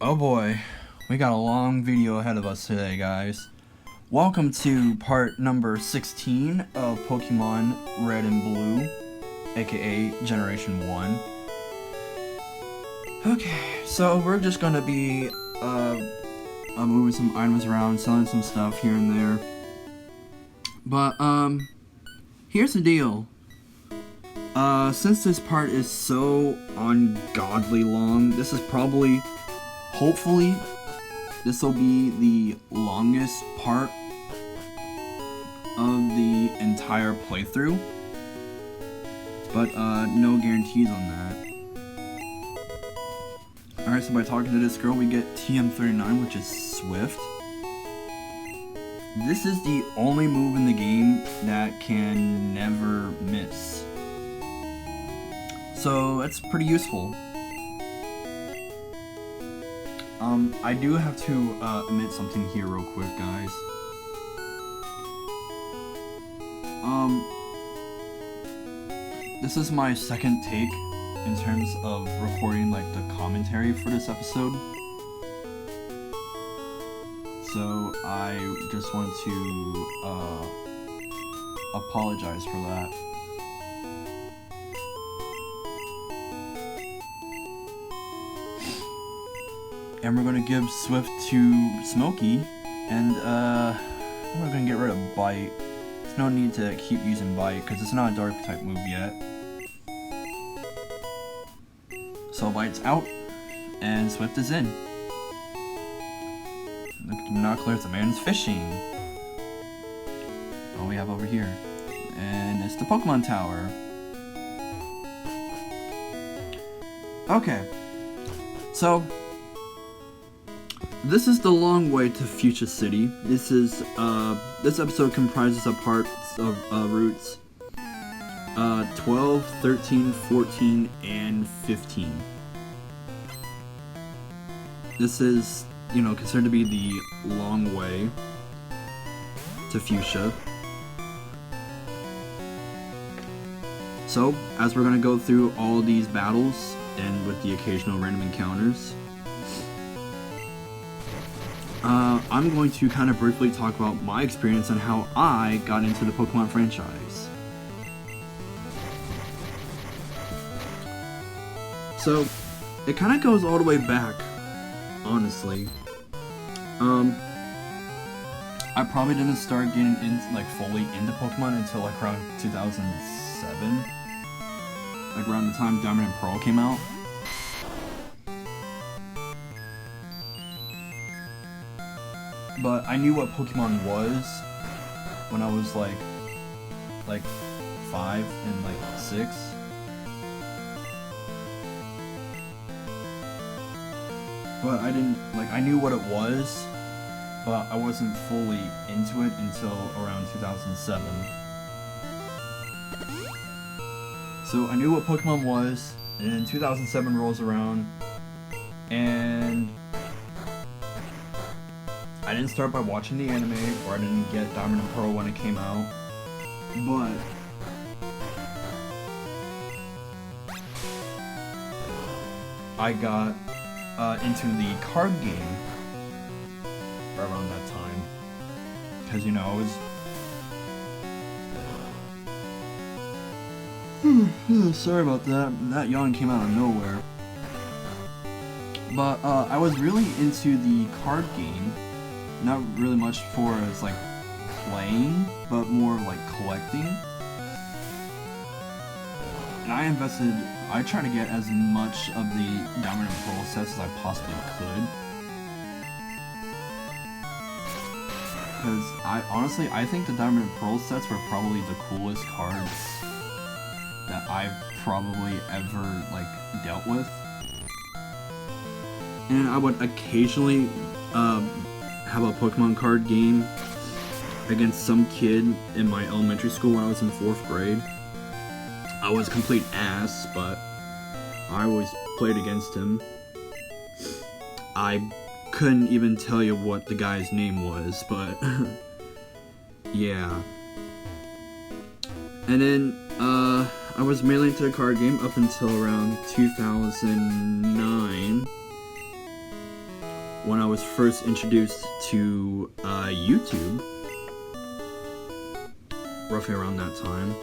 Oh boy, we got a long video ahead of us today, guys. Welcome to part number 16 of Pokemon Red and Blue, aka Generation 1. Okay, so we're just gonna be moving some items around, selling some stuff here and there. But here's the deal. Since this part is so ungodly long, this is probably, hopefully, this will be the longest part of the entire playthrough. But no guarantees on that. Alright, so by talking to this girl, we get TM39, which is Swift. This is the only move in the game that can never miss. So that's pretty useful. I do have to admit something here real quick, guys. This is my second take in terms of recording like the commentary for this episode. So I just want to apologize for that. And we're gonna give Swift to Smokey, and we're gonna get rid of Bite. There's no need to keep using Bite because it's not a dark type move yet. So Bite's out, and Swift is in. Look at the binoculars, the man's fishing. What we have over here, and it's the Pokemon Tower. Okay, so this is the long way to Fuchsia City. This episode comprises of parts of routes 12, 13, 14, and 15. This is, considered to be the long way to Fuchsia. So, as we're gonna go through all these battles, and with the occasional random encounters, I'm going to kind of briefly talk about my experience on how I got into the Pokemon franchise. So, it kind of goes all the way back, honestly. I probably didn't start getting fully into Pokemon until like around 2007. Like around the time Diamond and Pearl came out. But I knew what Pokemon was when I was like 5 and 6. But I didn't, I knew what it was, but I wasn't fully into it until around 2007. So I knew what Pokemon was, and then 2007 rolls around, and I didn't start by watching the anime, or I didn't get Diamond and Pearl when it came out, but I got into the card game around that time, because I was sorry about that. That yawn came out of nowhere. But I was really into the card game. Not really much for as playing, but more collecting. And I tried to get as much of the Diamond and Pearl sets as I possibly could. Because I think the Diamond and Pearl sets were probably the coolest cards that I've probably ever dealt with. And I would occasionally have a Pokemon card game against some kid in my elementary school when I was in 4th grade. I was a complete ass, but I always played against him. I couldn't even tell you what the guy's name was, but yeah. And then I was mainly into the card game up until around 2009. when I was first introduced to YouTube, roughly around that time.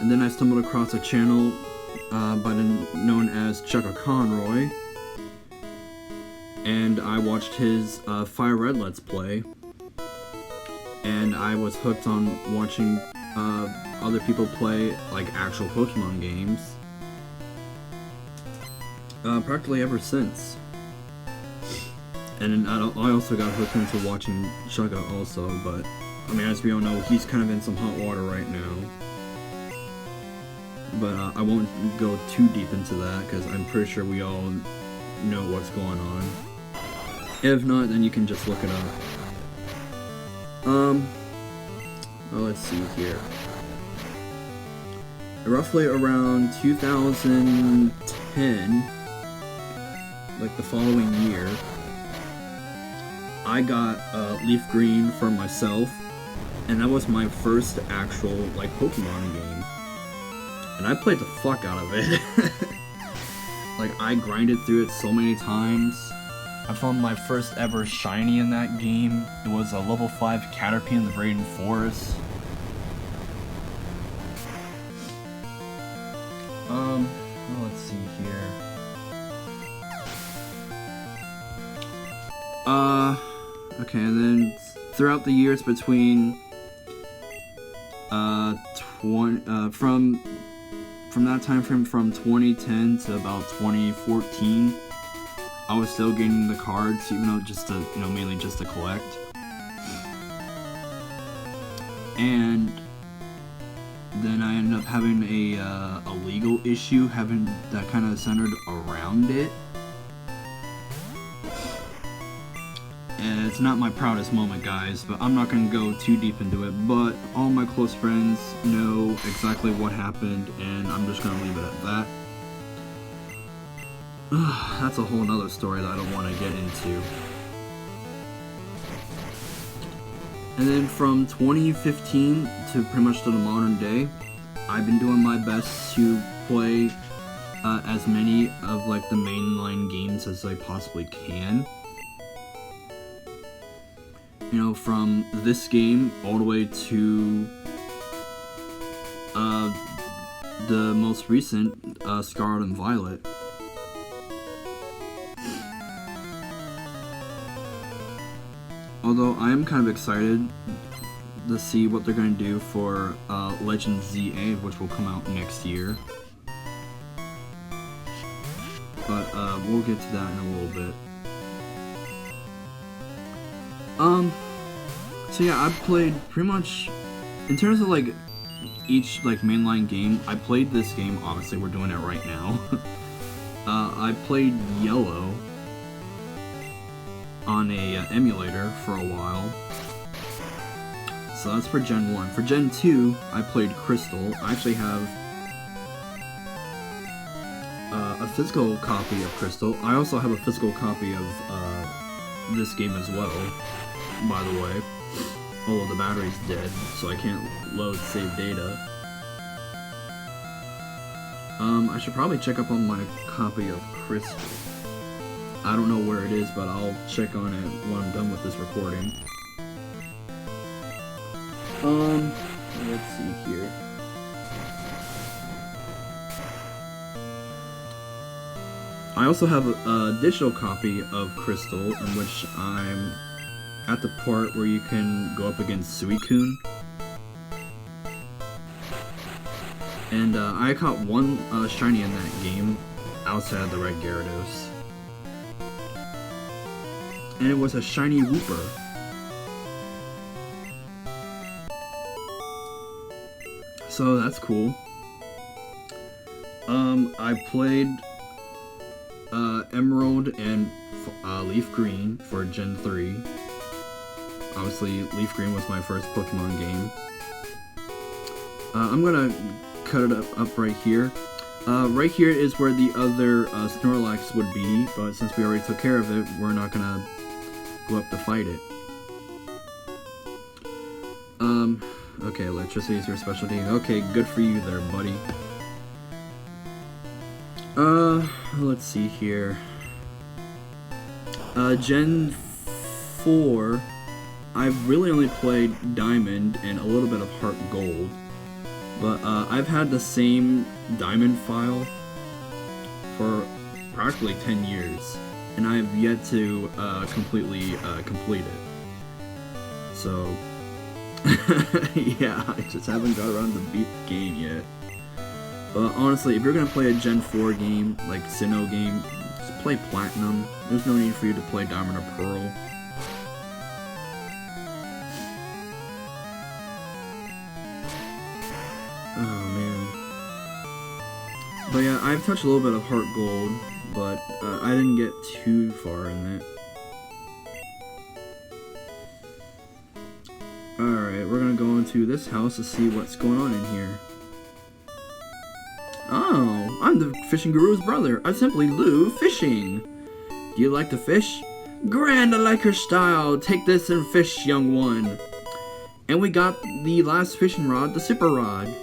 And then I stumbled across a channel known as Chugga Conroy, and I watched his Fire Red Let's Play, and I was hooked on watching other people play like actual Pokemon games practically ever since. And I also got hooked into watching Chugga also, but I mean, as we all know, he's kind of in some hot water right now. But I won't go too deep into that, because I'm pretty sure we all know what's going on. If not, then you can just look it up. Well, let's see here. Roughly around 2010, like the following year, I got Leaf Green for myself, and that was my first actual like Pokemon game. And I played the fuck out of it. Like, I grinded through it so many times. I found my first ever shiny in that game. It was a level 5 Caterpie in the Braden Forest. Well, let's see here. Okay, and then throughout the years between, from that time frame, from 2010 to about 2014, I was still getting the cards, even though just to, mainly just to collect. And then I ended up having a legal issue, having that kind of centered around it. And it's not my proudest moment, guys, but I'm not going to go too deep into it. But all my close friends know exactly what happened, and I'm just going to leave it at that. That's a whole nother story that I don't want to get into. And then from 2015 to pretty much to the modern day, I've been doing my best to play as many of like the mainline games as I possibly can. From this game all the way to the most recent Scarlet and Violet. Although I am kind of excited to see what they're going to do for Legend ZA, which will come out next year. But we'll get to that in a little bit. So yeah, I've played pretty much, in terms of like each like mainline game, I played this game, obviously we're doing it right now. I played Yellow on a emulator for a while. So that's for Gen 1. For Gen 2, I played Crystal. I actually have a physical copy of Crystal. I also have a physical copy of this game as well, by the way. Oh, the battery's dead, so I can't load save data. I should probably check up on my copy of Crystal. I don't know where it is, but I'll check on it when I'm done with this recording. Let's see here. I also have a digital copy of Crystal, in which I'm at the part where you can go up against Suicune. And I caught one shiny in that game outside of the Red Gyarados. And it was a shiny Wooper. So that's cool. I played Emerald and Leaf Green for Gen 3. Obviously, Leaf Green was my first Pokemon game. I'm gonna cut it up right here. Right here is where the other Snorlax would be, but since we already took care of it, we're not gonna go up to fight it. Okay, electricity is your specialty. Okay, good for you there, buddy. Let's see here. Gen 4, I've really only played Diamond and a little bit of Heart Gold. But I've had the same Diamond file for practically 10 years, and I have yet to completely complete it. So, yeah, I just haven't got around to beat the game yet. But honestly, if you're gonna play a Gen 4 game, like Sinnoh game, just play Platinum. There's no need for you to play Diamond or Pearl. Oh man. But yeah, I've touched a little bit of Heart Gold, but I didn't get too far in it. Alright, we're gonna go into this house to see what's going on in here. Oh, I'm the fishing guru's brother. I simply love fishing. Do you like to fish? Grand, I like your style. Take this and fish, young one. And we got the last fishing rod, the super rod.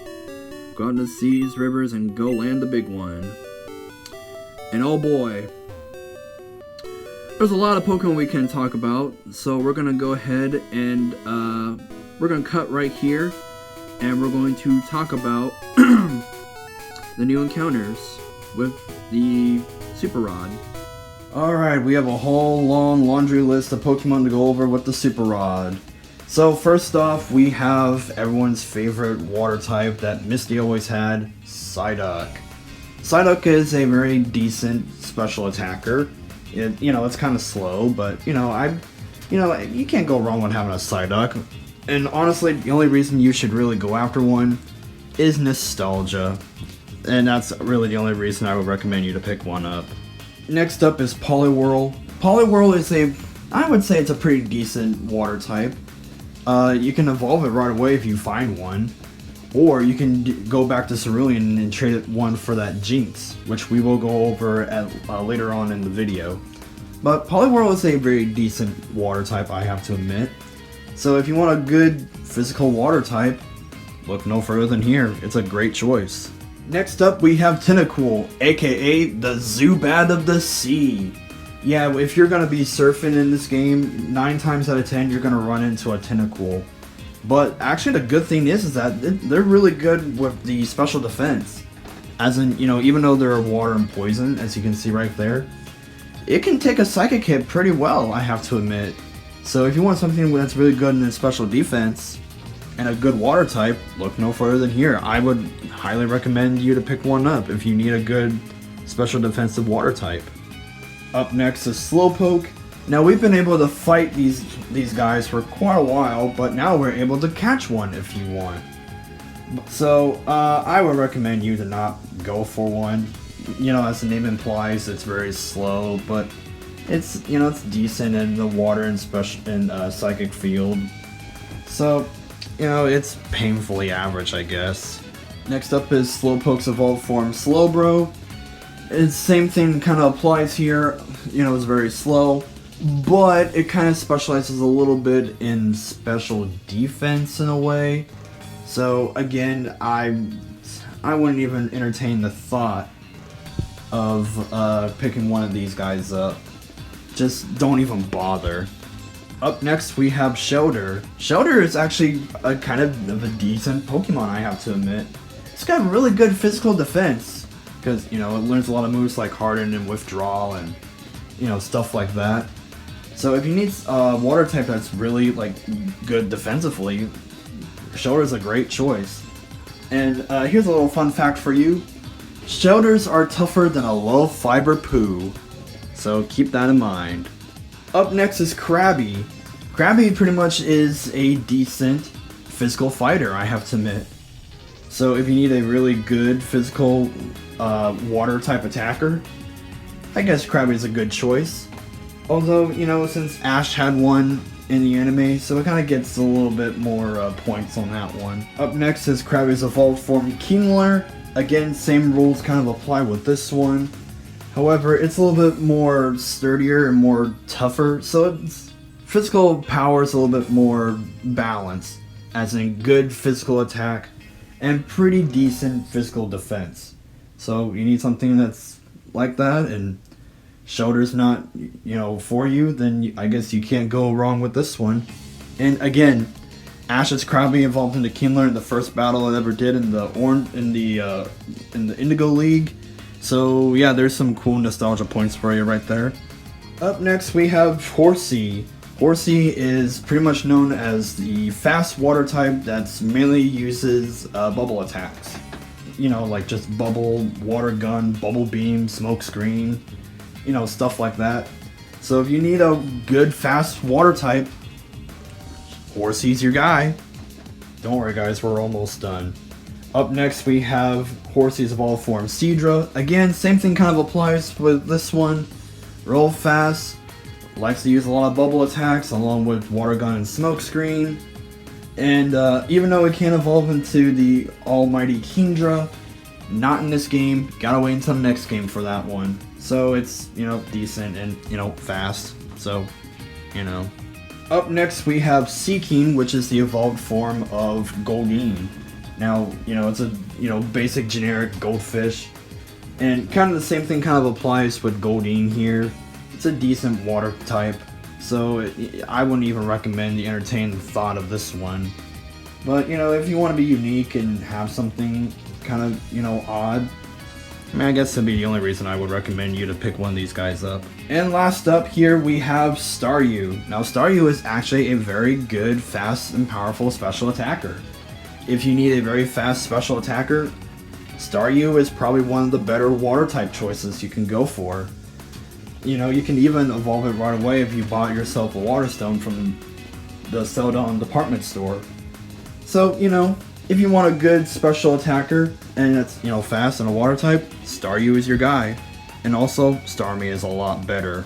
Go out into the seas, rivers, and go land the big one. And oh boy, there's a lot of Pokemon we can talk about, so we're gonna go ahead and we're gonna cut right here, and we're going to talk about the new encounters with the Super Rod. Alright, we have a whole long laundry list of Pokemon to go over with the Super Rod. So first off, we have everyone's favorite water type that Misty always had, Psyduck. Psyduck is a very decent special attacker. It's kind of slow, but you can't go wrong with having a Psyduck. And honestly, the only reason you should really go after one is nostalgia. And that's really the only reason I would recommend you to pick one up. Next up is Poliwhirl. Poliwhirl is I would say it's a pretty decent water type. You can evolve it right away if you find one. Or you can go back to Cerulean and trade it one for that Jinx, which we will go over later on in the video. But Poliwhirl is a very decent water type, I have to admit. So if you want a good physical water type, look no further than here. It's a great choice. Next up we have Tentacool, aka the Zubat of the Sea. Yeah, if you're gonna be surfing in this game, 9 times out of 10 you're gonna run into a Tentacool. But actually the good thing is that they're really good with the special defense. As in, even though they're water and poison, as you can see right there, it can take a psychic hit pretty well, I have to admit. So if you want something that's really good in the special defense, and a good water type, look no further than here. I would highly recommend you to pick one up if you need a good special defensive water type. Up next is Slowpoke. Now we've been able to fight these guys for quite a while, but now we're able to catch one if you want. So I would recommend you to not go for one. As the name implies, it's very slow, but it's it's decent in the water and psychic field. So it's painfully average, I guess. Next up is Slowpoke's evolved form, Slowbro. Same thing kind of applies here. It's very slow, but it kind of specializes a little bit in special defense in a way. So again, I wouldn't even entertain the thought of picking one of these guys up. Just don't even bother. Up next we have Shelter. Shelter is actually a kind of a decent Pokemon, I have to admit. It's got really good physical defense, because it learns a lot of moves like Harden and Withdrawal and stuff like that. So if you need a water type that's really good defensively, Shelter is a great choice. And here's a little fun fact for you. Shelters are tougher than a low fiber poo, so keep that in mind. Up next is Krabby. Krabby pretty much is a decent physical fighter, I have to admit. So if you need a really good physical water type attacker, I guess Krabby is a good choice. Although, since Ash had one in the anime, so it kind of gets a little bit more points on that one. Up next is Krabby's evolved form, Kingler. Again, same rules kind of apply with this one. However, it's a little bit more sturdier and more tougher, so its physical power is a little bit more balanced, as in good physical attack and pretty decent physical defense. So you need something that's like that, and Shelter's not, for you, then I guess you can't go wrong with this one. And again, Ash's Krabby evolved into Kingler in the first battle I ever did in the Indigo League. So yeah, there's some cool nostalgia points for you right there. Up next we have Horsey. Horsey is pretty much known as the fast water type that's mainly uses bubble attacks. Like just bubble, water gun, bubble beam, smoke screen, stuff like that. So if you need a good fast water type, Horsey's your guy. Don't worry guys, we're almost done. Up next we have Horsey's evolved form Seadra. Again, same thing kind of applies with this one. Real fast, likes to use a lot of bubble attacks along with water gun and smoke screen. And even though it can evolve into the almighty Kingdra, not in this game. Gotta wait until the next game for that one. So it's, decent and, fast. So, Up next we have Seaking, which is the evolved form of Goldeen. Now, it's a, basic generic goldfish. And kind of the same thing kind of applies with Goldeen here. It's a decent water type. So I wouldn't even recommend the entertaining thought of this one. But, if you want to be unique and have something kind of, odd, I guess that'd be the only reason I would recommend you to pick one of these guys up. And last up here we have Staryu. Now Staryu is actually a very good, fast, and powerful special attacker. If you need a very fast special attacker, Staryu is probably one of the better water type choices you can go for. You can even evolve it right away if you bought yourself a water stone from the Celadon department store. So, if you want a good special attacker and it's, fast and a water type, Staryu is your guy. And also, Starmie is a lot better.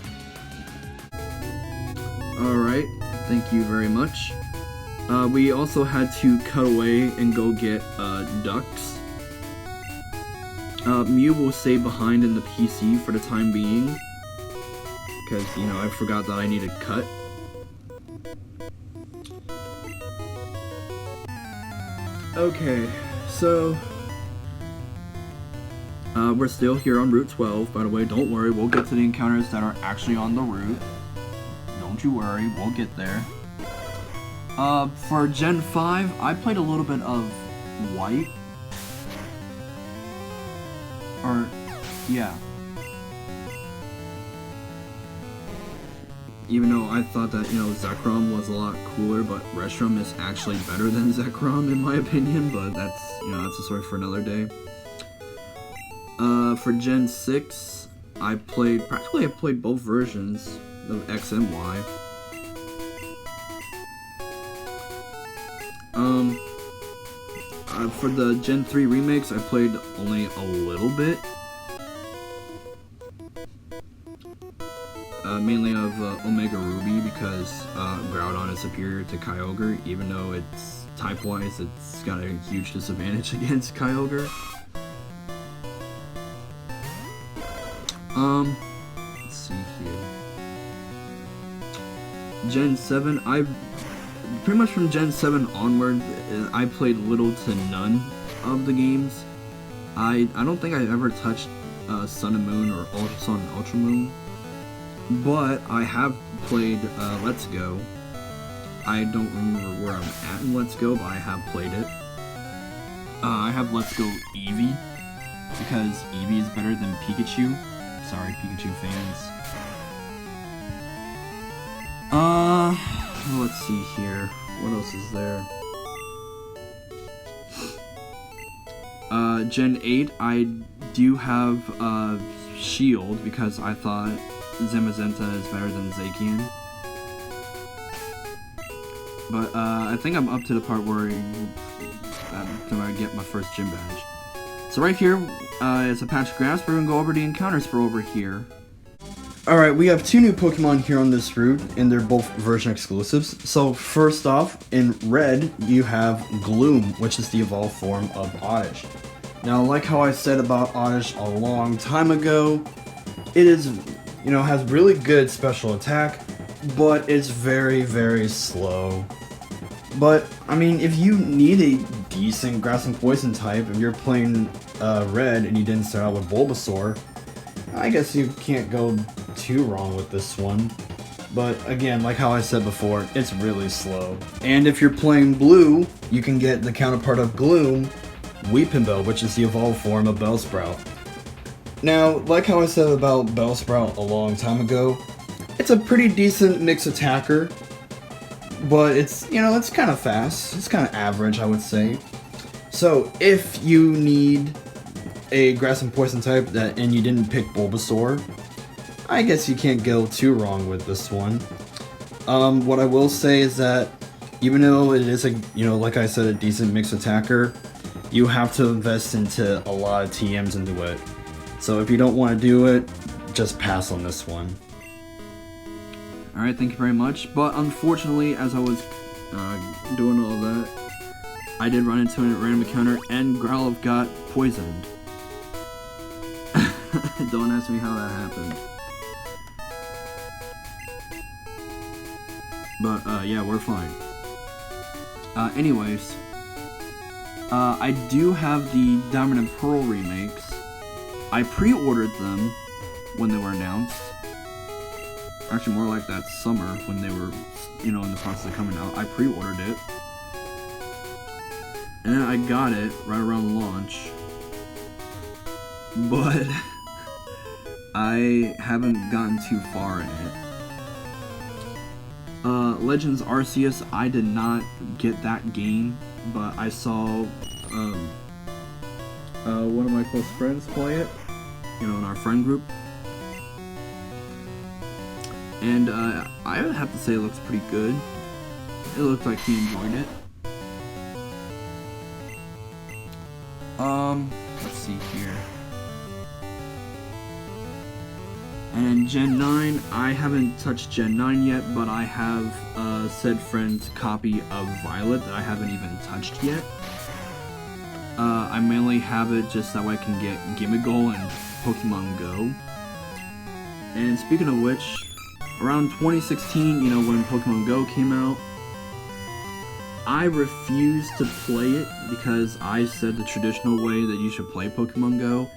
Alright, thank you very much. We also had to cut away and go get ducks. Mew will stay behind in the PC for the time being. Because, I forgot that I need to cut. Okay, so we're still here on Route 12, by the way. Don't worry, we'll get to the encounters that are actually on the route. Don't you worry, we'll get there. For Gen 5, I played a little bit of White. Yeah. Even though I thought that, Zekrom was a lot cooler, but Reshiram is actually better than Zekrom in my opinion, but that's, that's a story for another day. For Gen 6, I played both versions of X and Y. For the Gen 3 remakes, I played only a little bit. Mainly of Omega Ruby, because Groudon is superior to Kyogre, even though it's type-wise, it's got a huge disadvantage against Kyogre. Let's see here. Gen 7, pretty much from Gen 7 onward, I played little to none of the games. I don't think I've ever touched Sun and Moon or Ultra Sun and Ultra Moon. But I have played Let's Go. I don't remember where I'm at in Let's Go, but I have played it. I have Let's Go Eevee, because Eevee is better than Pikachu. Sorry, Pikachu fans. Let's see here. What else is there? Gen 8, I do have Shield, because I thought Zamazenta is better than Zacian. But I think I'm up to the part where I'm gonna get my first gym badge. So right here is a patch of grass. We're gonna go over the encounters for over here. Alright, we have two new Pokemon here on this route, and they're both version exclusives. So first off, in red, you have Gloom, which is the evolved form of Oddish. Now, like how I said about Oddish a long time ago, it is, has really good special attack, but it's very, very slow. But, if you need a decent grass and poison type. If you're playing red and you didn't start out with Bulbasaur, I guess you can't go too wrong with this one. But again, like how I said before, it's really slow. And if you're playing blue, you can get the counterpart of Gloom, Weepinbell, which is the evolved form of Bellsprout. Now, like how I said about Bellsprout a long time ago, it's a pretty decent mixed attacker, but it's, you know, it's kind of fast. It's kind of average, I would say. So, if you need a grass and poison type and you didn't pick Bulbasaur, I guess you can't go too wrong with this one. What I will say is that even though it is a, you know, like I said, a decent mixed attacker, you have to invest into a lot of TMs into it. So if you don't want to do it, just pass on this one. Alright, thank you very much. But unfortunately, as I was doing all that, I did run into a random encounter and Growlithe got poisoned. Don't ask me how that happened. But, yeah, we're fine. Anyways, I do have the Diamond and Pearl remakes. I pre-ordered them when they were announced. Actually, more like that summer when they were, you know, in the process of coming out. I pre-ordered it. And then I got it right around launch. But I haven't gotten too far in it. Legends Arceus, I did not get that game, but I saw one of my close friends play it, you know, in our friend group. And I would have to say it looks pretty good. It looked like he enjoyed it. Let's see here. And Gen 9, I haven't touched Gen 9 yet, but I have said friend's copy of Violet that I haven't even touched yet. I mainly have it just so I can get Gimmighoul and Pokemon Go. And speaking of which, around 2016, you know, when Pokemon Go came out, I refused to play it because I said the traditional way that you should play Pokemon Go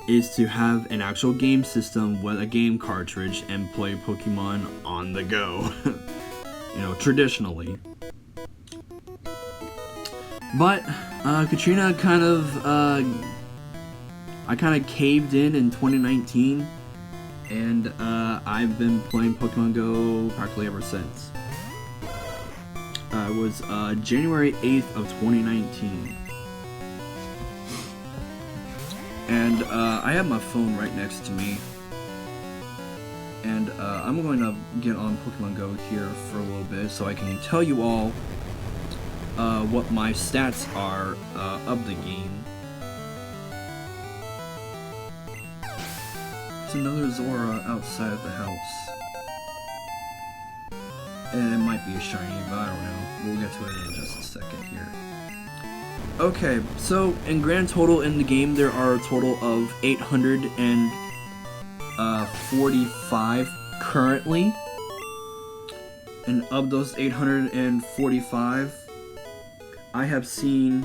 is to have an actual game system with a game cartridge and play Pokemon on the go. You know, traditionally. But Katrina kind of I kind of caved in 2019, and I've been playing Pokemon Go practically ever since. It was January 8th of 2019. And I have my phone right next to me. And I'm going to get on Pokemon Go here for a little bit so I can tell you all what my stats are of the game. There's another Zora outside of the house. And it might be a shiny, but I don't know. We'll get to it in just a second here. Okay, so in grand total in the game, there are a total of 845 currently. And of those 845, I have seen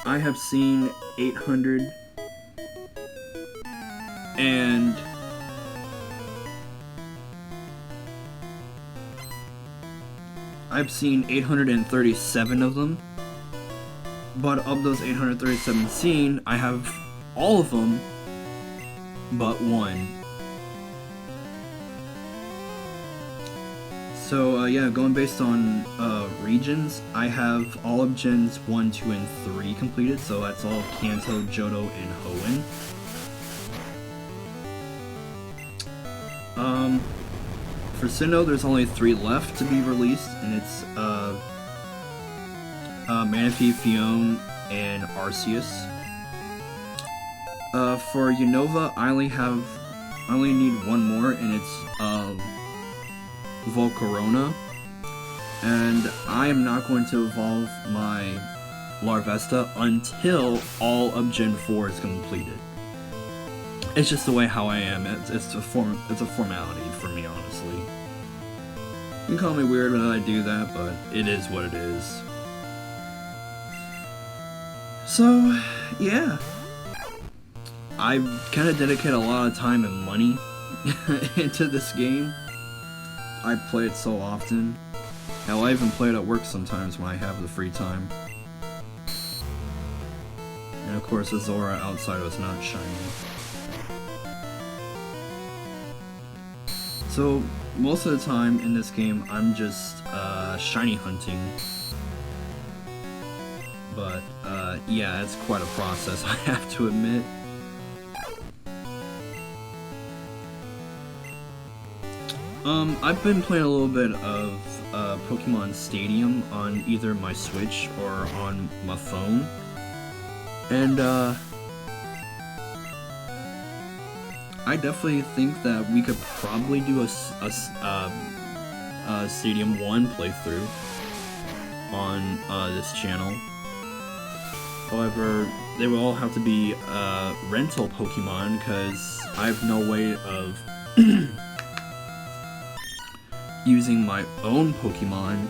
I have seen 800 and I've seen 837 of them, but of those 837 seen, I have all of them but one. So yeah, going based on regions, I have all of Gens 1, 2, and 3 completed, so that's all Kanto, Johto, and Hoenn. For Sinnoh, there's only 3 left to be released, and it's Manaphy, Fion, and Arceus. For Unova, I only need one more, and it's Volcarona. And I am not going to evolve my Larvesta until all of Gen 4 is completed. It's just the way how I am. It's a formality for me, honestly. You can call me weird when I do that, but it is what it is. So, yeah. I kind of dedicate a lot of time and money into this game. I play it so often. Hell, I even play it at work sometimes when I have the free time. And of course, the Zora outside was not shiny. So, most of the time in this game, I'm just shiny hunting. But, yeah, it's quite a process, I have to admit. I've been playing a little bit of Pokemon Stadium on either my Switch or on my phone. And, I definitely think that we could probably do a Stadium 1 playthrough on this channel. However, they will all have to be rental Pokemon because I have no way of using my own Pokemon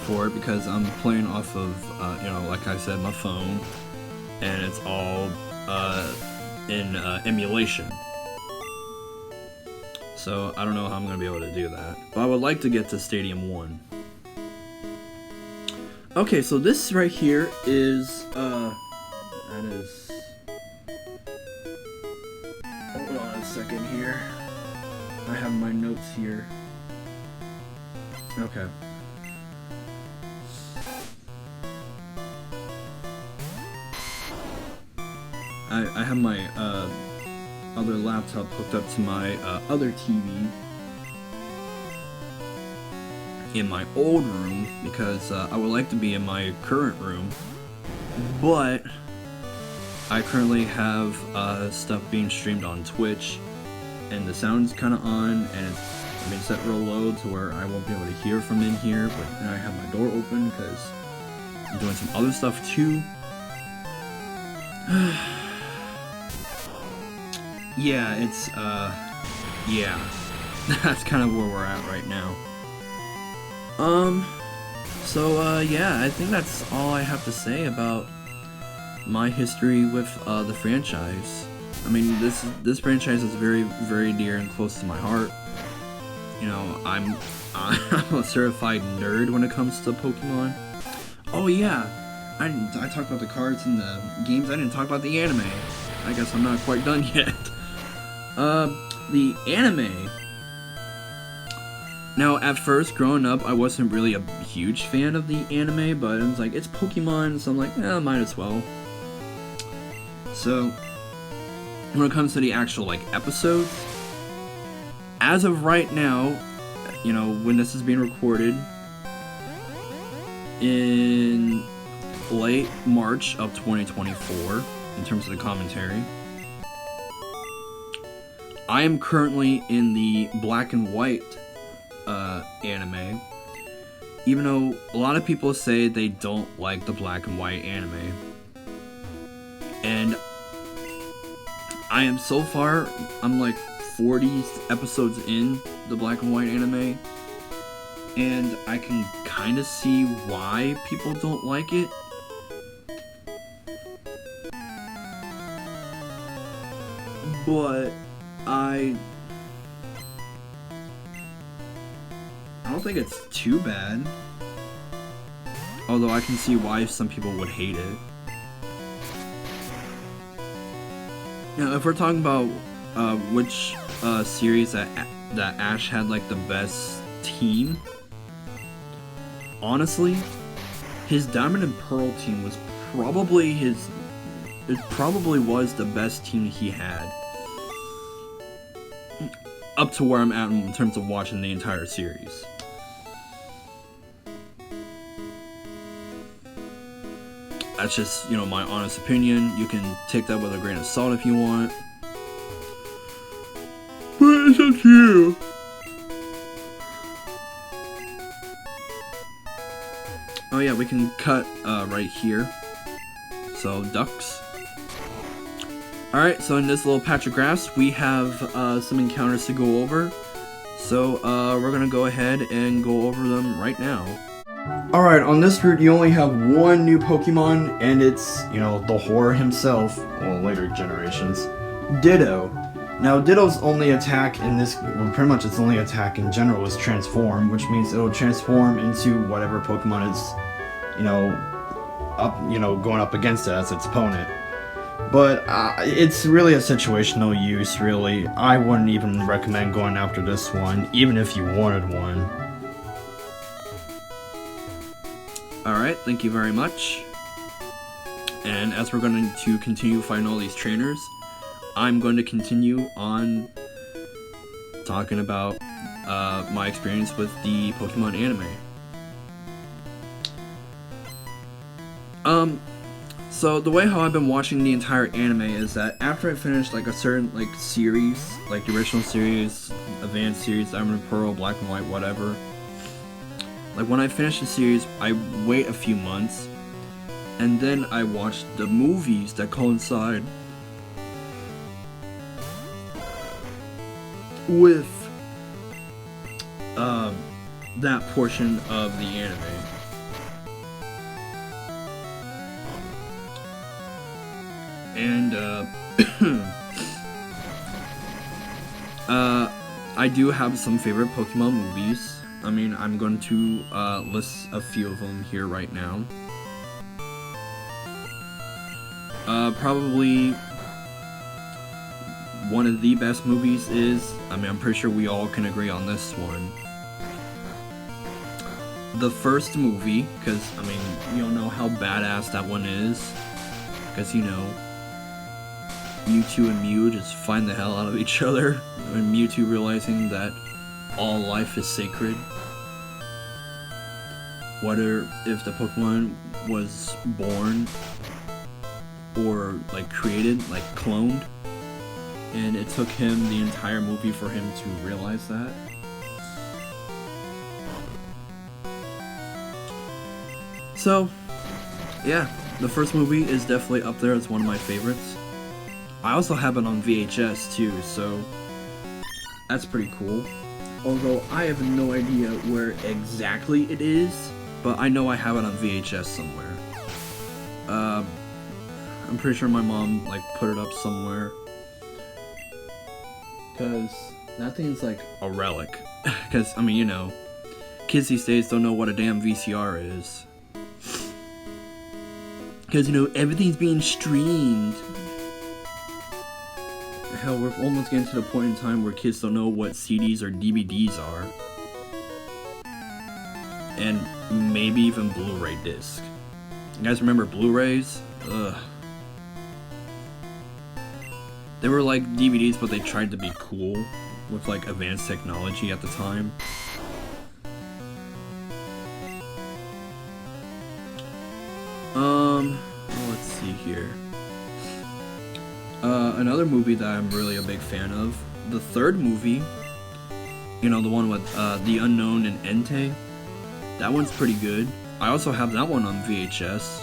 for it because I'm playing off of, you know, like I said, my phone, and it's all in emulation. So I don't know how I'm gonna be able to do that, but I would like to get to Stadium 1. Okay, so this right here is that is, hold on a second here. I have my notes here. Okay. I have my other laptop hooked up to my other TV in my old room because I would like to be in my current room, but I currently have stuff being streamed on Twitch, and the sound's kind of on, and it's been set real low to where I won't be able to hear from in here, but then I have my door open because I'm doing some other stuff too. Yeah, it's, yeah. That's kind of where we're at right now. Yeah, I think that's all I have to say about my history with, the franchise. I mean, this franchise is very, very dear and close to my heart. You know, I'm a certified nerd when it comes to Pokemon. Oh yeah, I talked about the cards and the games, I didn't talk about the anime. I guess I'm not quite done yet. The anime. Now, at first, growing up, I wasn't really a huge fan of the anime, but I was like, it's Pokemon, so I'm like, might as well. So, when it comes to the actual, like, episodes, as of right now, you know, when this is being recorded, in late March of 2024, in terms of the commentary, I am currently in the black and white anime, even though a lot of people say they don't like the black and white anime. And I am so far, I'm like 40 episodes in the black and white anime, and I can kind of see why people don't like it. But I don't think it's too bad. Although I can see why some people would hate it. Now, if we're talking about which series that Ash had like the best team, honestly, his Diamond and Pearl team was probably it probably was the best team he had. Up to where I'm at in terms of watching the entire series. That's just, you know, my honest opinion. You can take that with a grain of salt if you want. But it's up to you. Oh yeah, we can cut right here. So, ducks. Alright, so in this little patch of grass, we have some encounters to go over. So, we're gonna go ahead and go over them right now. Alright, on this route, you only have one new Pokemon, and it's, you know, the horror himself, well, later generations, Ditto. Now, Ditto's only attack in this, well, pretty much its only attack in general is Transform, which means it'll transform into whatever Pokemon is, you know, going up against it as its opponent. But it's really a situational use, really. I wouldn't even recommend going after this one, even if you wanted one. Alright, thank you very much. And as we're going to continue fighting all these trainers, I'm going to continue on talking about my experience with the Pokemon anime. So the way how I've been watching the entire anime is that after I finish like a certain like series, like the original series, Advanced series, Diamond and Pearl, Black and White, whatever. Like when I finish the series, I wait a few months, and then I watch the movies that coincide with that portion of the anime. And I do have some favorite Pokemon movies. I mean, I'm going to list a few of them here right now. Probably one of the best movies is, I mean, I'm pretty sure we all can agree on this one. The first movie, because, I mean, you don't know how badass that one is. Because, you know, Mewtwo and Mew just find the hell out of each other, and Mewtwo realizing that all life is sacred. Whether if the Pokemon was born or like created, like cloned, and it took him the entire movie for him to realize that. So, yeah, the first movie is definitely up there as one of my favorites. I also have it on VHS too, so that's pretty cool. Although I have no idea where exactly it is, but I know I have it on VHS somewhere. I'm pretty sure my mom like put it up somewhere, cause that thing's like a relic. Cause I mean, you know, kids these days don't know what a damn VCR is. Cause you know everything's being streamed. Hell, we're almost getting to the point in time where kids don't know what CDs or DVDs are. And maybe even Blu-ray disc. You guys remember Blu-rays? Ugh. They were like DVDs, but they tried to be cool with like advanced technology at the time. Let's see here. Another movie that I'm really a big fan of, the third movie, you know, the one with The Unknown and Entei, that one's pretty good. I also have that one on VHS.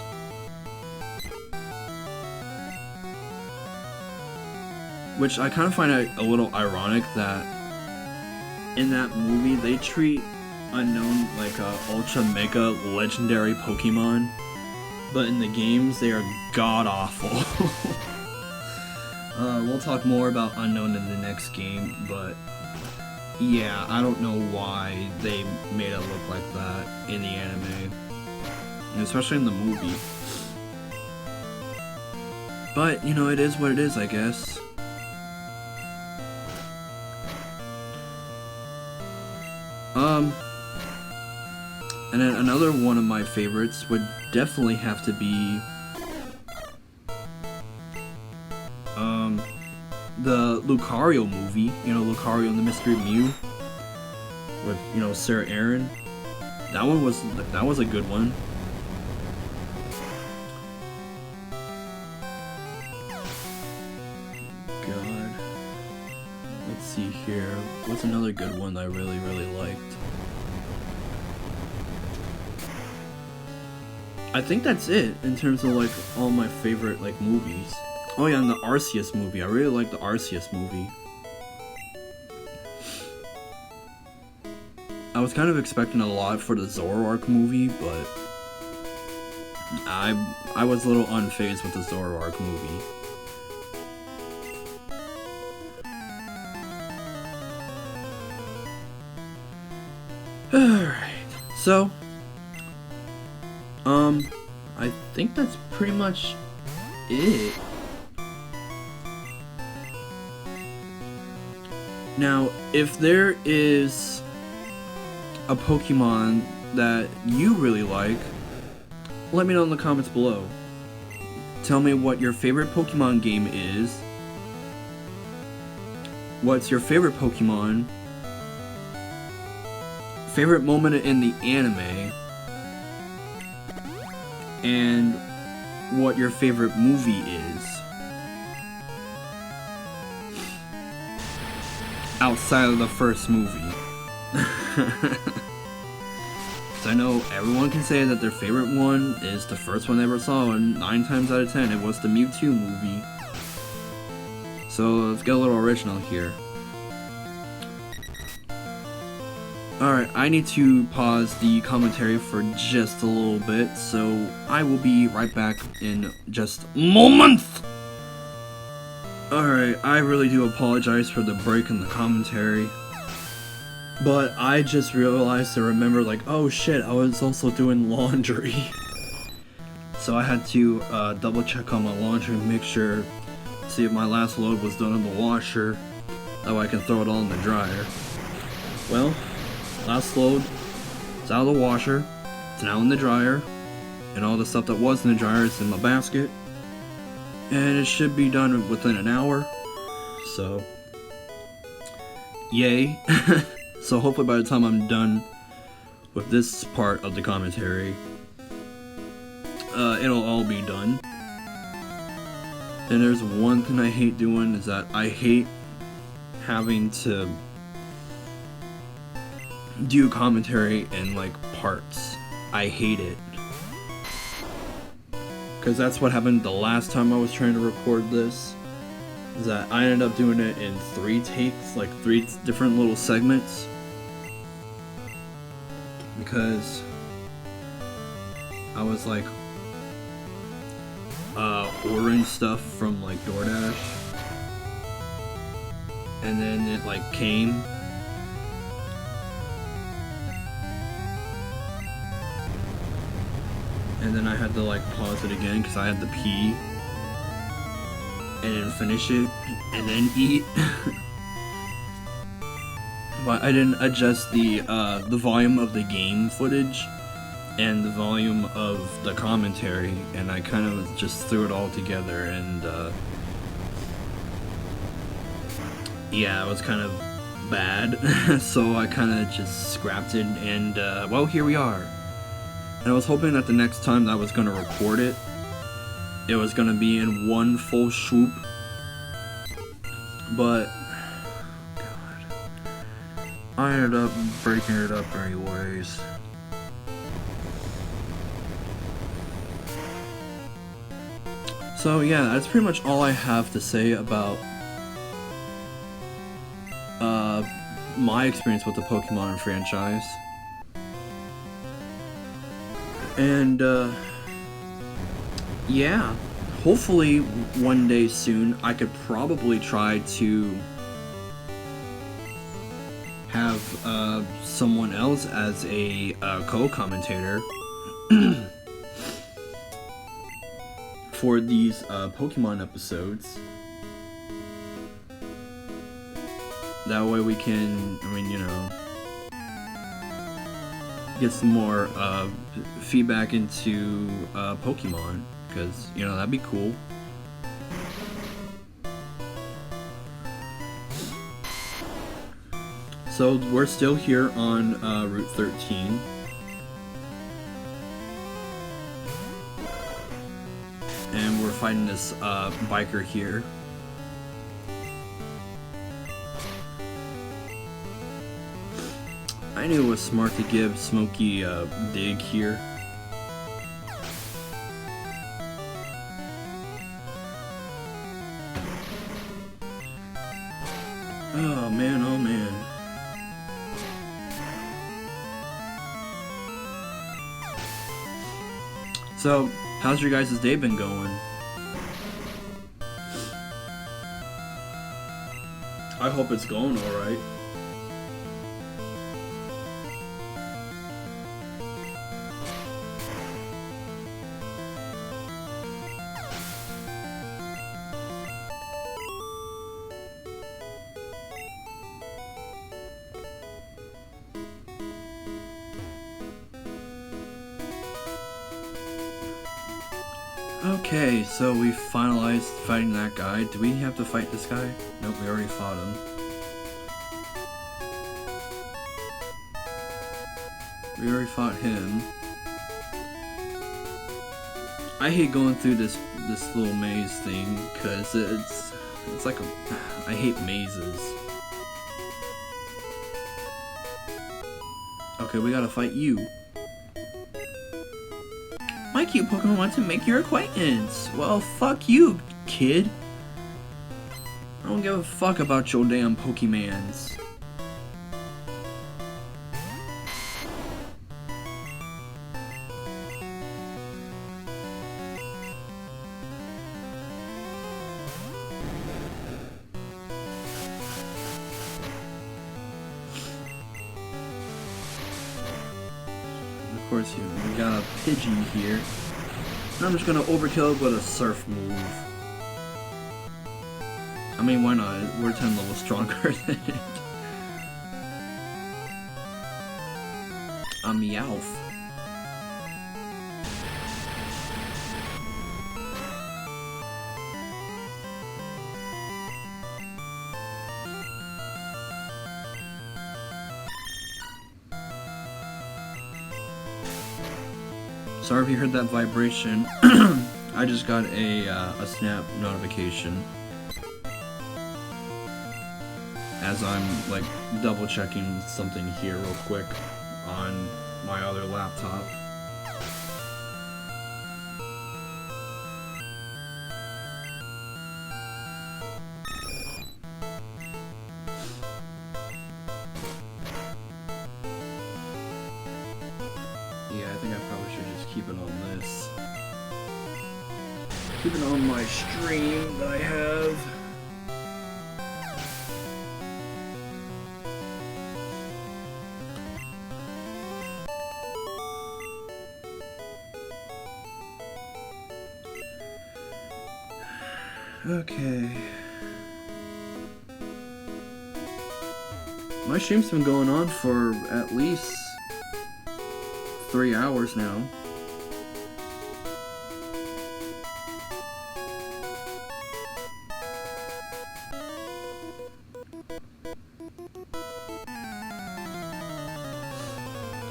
Which I kind of find it a little ironic that in that movie they treat Unknown like a ultra mega legendary Pokemon, but in the games they are god awful. We'll talk more about Unknown in the next game, but yeah, I don't know why they made it look like that in the anime, and especially in the movie. But, you know, it is what it is, I guess. And then another one of my favorites would definitely have to be the Lucario movie, you know, Lucario and the Mystery of Mew, with, you know, Sarah Aaron. That was a good one. God. Let's see here. What's another good one that I really liked? I think that's it in terms of like all my favorite like movies. Oh yeah, and the Arceus movie. I really like the Arceus movie. I was kind of expecting a lot for the Zoroark movie, but I was a little unfazed with the Zoroark movie. Alright, so I think that's pretty much it. Now, if there is a Pokemon that you really like, let me know in the comments below. Tell me what your favorite Pokemon game is. What's your favorite Pokemon? Favorite moment in the anime? And what your favorite movie is. Outside of the first movie. So I know everyone can say that their favorite one is the first one they ever saw, and 9 times out of 10 it was the Mewtwo movie. So let's get a little original here. Alright, I need to pause the commentary for just a little bit, so I will be right back in just a moment! Alright, I really do apologize for the break in the commentary. But I just realized to remember, like, oh shit, I was also doing laundry. So I had to double check on my laundry and make sure, see if my last load was done in the washer. That way I can throw it all in the dryer. Well, last load, it's out of the washer, it's now in the dryer, and all the stuff that was in the dryer is in my basket. And it should be done within an hour, so yay. So hopefully by the time I'm done with this part of the commentary, it'll all be done. And there's one thing I hate doing, is that I hate having to do commentary in like parts. I hate it. Because that's what happened the last time I was trying to record this. Is that I ended up doing it in 3 takes, like 3 different little segments. Because I was like ordering stuff from like DoorDash, and then it like came, and then I had to like pause it again because I had to pee, and then finish it, and then eat. But I didn't adjust the volume of the game footage and the volume of the commentary, and I kind of just threw it all together, and yeah, it was kind of bad. So I kind of just scrapped it, and well, here we are. And I was hoping that the next time that I was going to record it, it was going to be in one full swoop, but I ended up breaking it up anyways. So yeah, that's pretty much all I have to say about my experience with the Pokemon franchise. And yeah, hopefully one day soon I could probably try to have someone else as a co-commentator for these Pokemon episodes. That way we can, I mean, you know, get some more feedback into Pokemon, because, you know, that'd be cool. So we're still here on Route 13. And we're fighting this biker here. I knew it was smart to give Smokey a dig here. Oh man, oh man. So, how's your guys' day been going? I hope it's going alright. Okay, so we finalized fighting that guy. Do we have to fight this guy? Nope, we already fought him. We already fought him. I hate going through this little maze thing because it's like I hate mazes. Okay, we gotta fight you. My cute Pokemon want to make your acquaintance. Well, fuck you, kid. I don't give a fuck about your damn Pokemans. Of course, we got a Pidgey here. And I'm just gonna overkill it with a Surf move. I mean, why not? We're 10 levels stronger than it. A Meowth. Sorry if you heard that vibration. I just got a snap notification as I'm like double checking something here real quick on my other laptop. Yeah, I think I probably should just keep it on this. Keep it on my stream that I have. Okay. My stream's been going on for at least 3 hours now.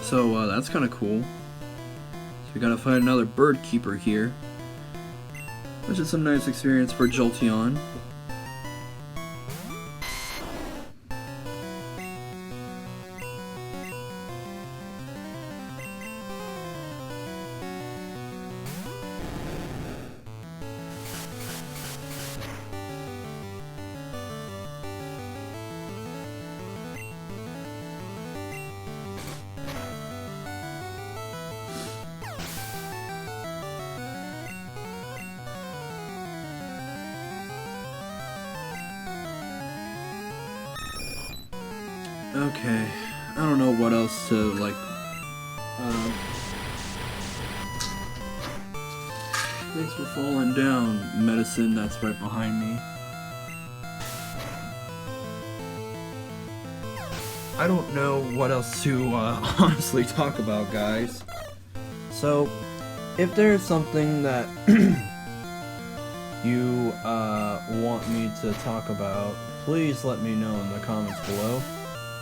So that's kind of cool. So we gotta find another bird keeper here, which is some nice experience for Jolteon. Okay, I don't know what else to like. Thanks for falling down, medicine that's right behind me. I don't know what else to honestly talk about, guys. So, if there's something that you want me to talk about, please let me know in the comments below,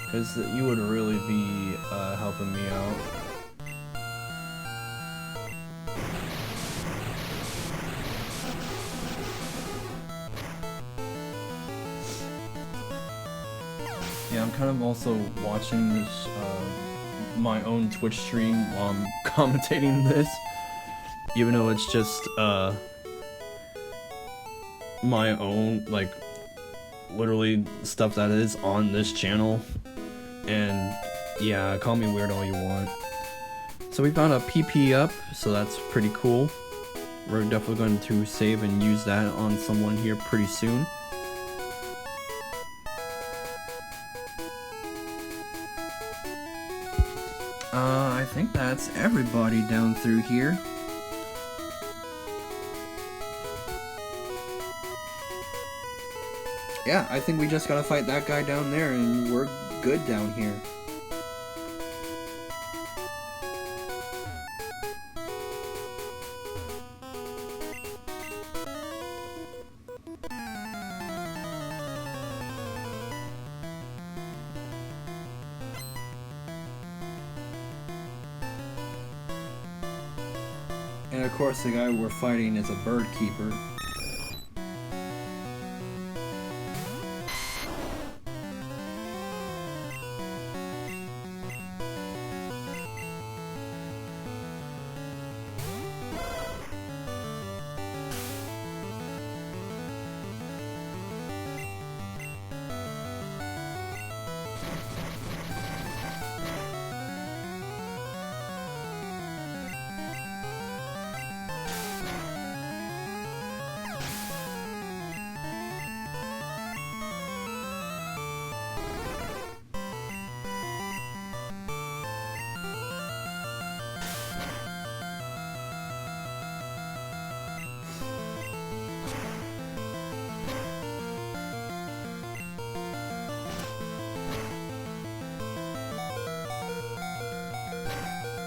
because you would really be helping me out. Yeah, I'm kind of also watching this, my own Twitch stream while I'm commentating this, even though it's just, my own, like, literally stuff that is on this channel. And yeah, call me weird all you want. So we found a PP up, so that's pretty cool. We're definitely going to save and use that on someone here pretty soon. I think that's everybody down through here. Yeah, I think we just gotta fight that guy down there and we're good down here. And of course the guy we're fighting is a bird keeper.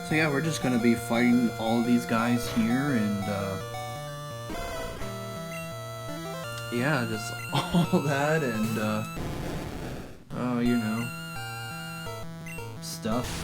So yeah, we're just gonna be fighting all of these guys here, and yeah, just all that, and you know, stuff.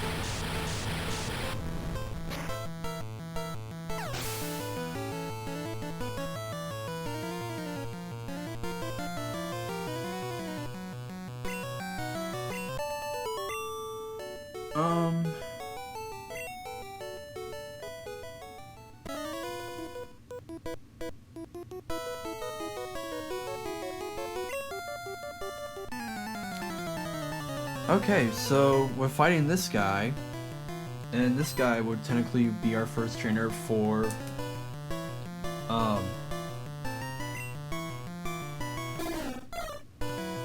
Okay, so we're fighting this guy, and this guy would technically be our first trainer for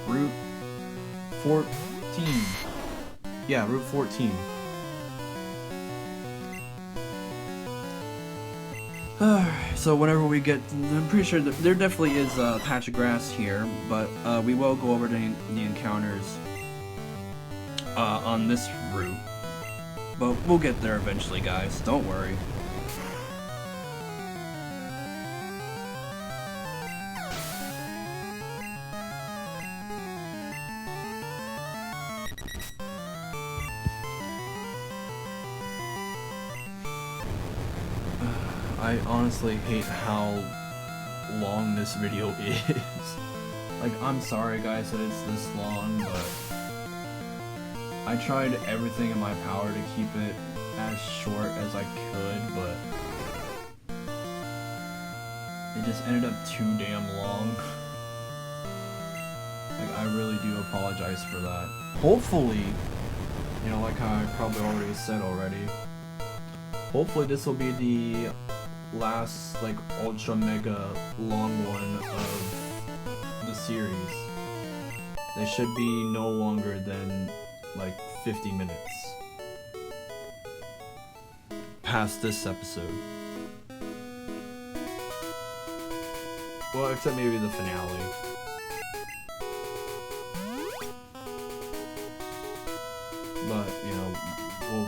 Route 14. Yeah, Route 14. So whenever we get, I'm pretty sure that there definitely is a patch of grass here, but we will go over the encounters on this route, but we'll get there eventually, guys, don't worry. I honestly hate how long this video is. Like, I'm sorry guys that it's this long, but I tried everything in my power to keep it as short as I could, but it just ended up too damn long. Like, I really do apologize for that. Hopefully, you know, like I probably already said already, hopefully this will be the last, like, ultra mega long one of the series. They should be no longer than like 50 minutes past this episode. Well, except maybe the finale. But, you know,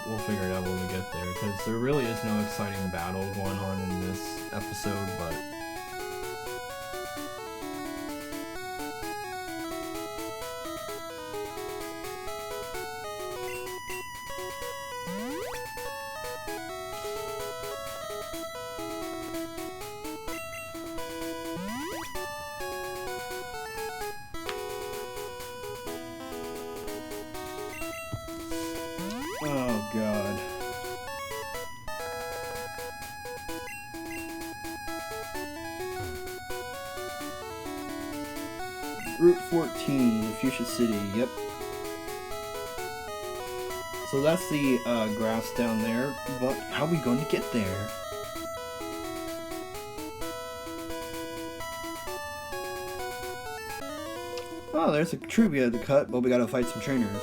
we'll figure it out when we get there, because there really is no exciting battle going on in this episode, but oh god. Route 14, Fuchsia City, yep. So that's the grass down there, but how are we going to get there? Oh, there's a tree we had to cut, but we gotta fight some trainers.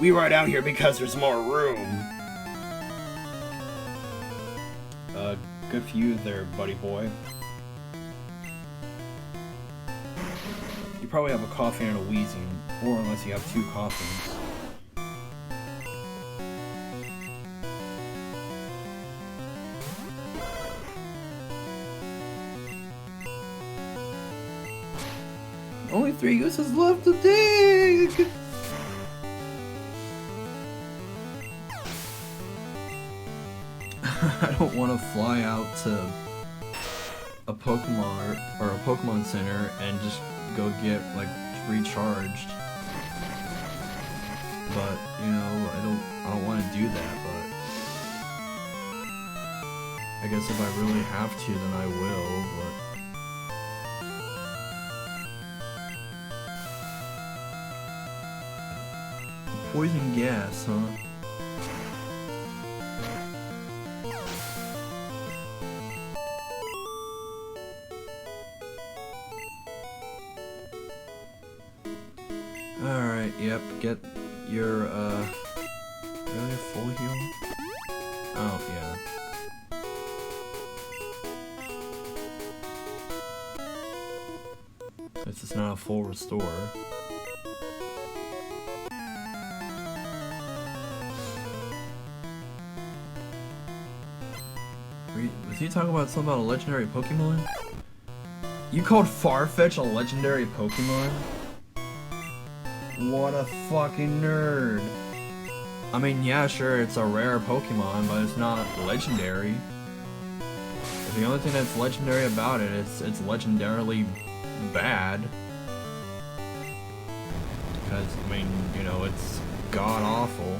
We ride out here because there's more room. Good for you there, buddy boy. You probably have a coughing and a wheezing, or unless you have two coughings. Only 3 uses left to dig! I don't want to fly out to a Pokemon or a Pokemon Center and just go get like recharged. But you know, I don't want to do that. But I guess if I really have to, then I will. But poison gas, huh? Alright, yep, get your, really a full heal? Oh, yeah. This is not a full restore. Was he talking about something about a legendary Pokemon? You called Farfetch a legendary Pokemon? What a fucking nerd. I mean, yeah, sure, it's a rare Pokemon, but it's not legendary. The only thing that's legendary about it is it's legendarily bad. Because, I mean, you know, it's god-awful.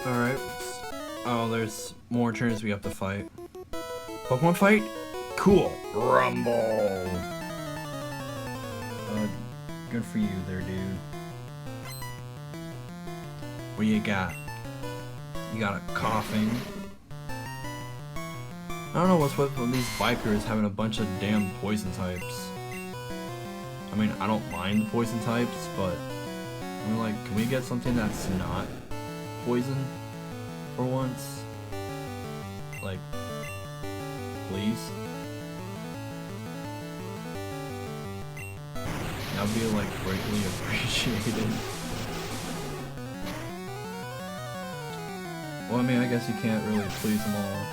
Alright. Oh, there's more trainers we have to fight. Pokemon fight? Cool. Rumble! Good for you there, dude. What you got? You got a coughing. I don't know what's with these bikers having a bunch of damn poison types. I mean, I don't mind the poison types, but I mean, like, can we get something that's not poison for once? Like, please? That'd be, like, greatly appreciated. Well, I mean, I guess you can't really please them all.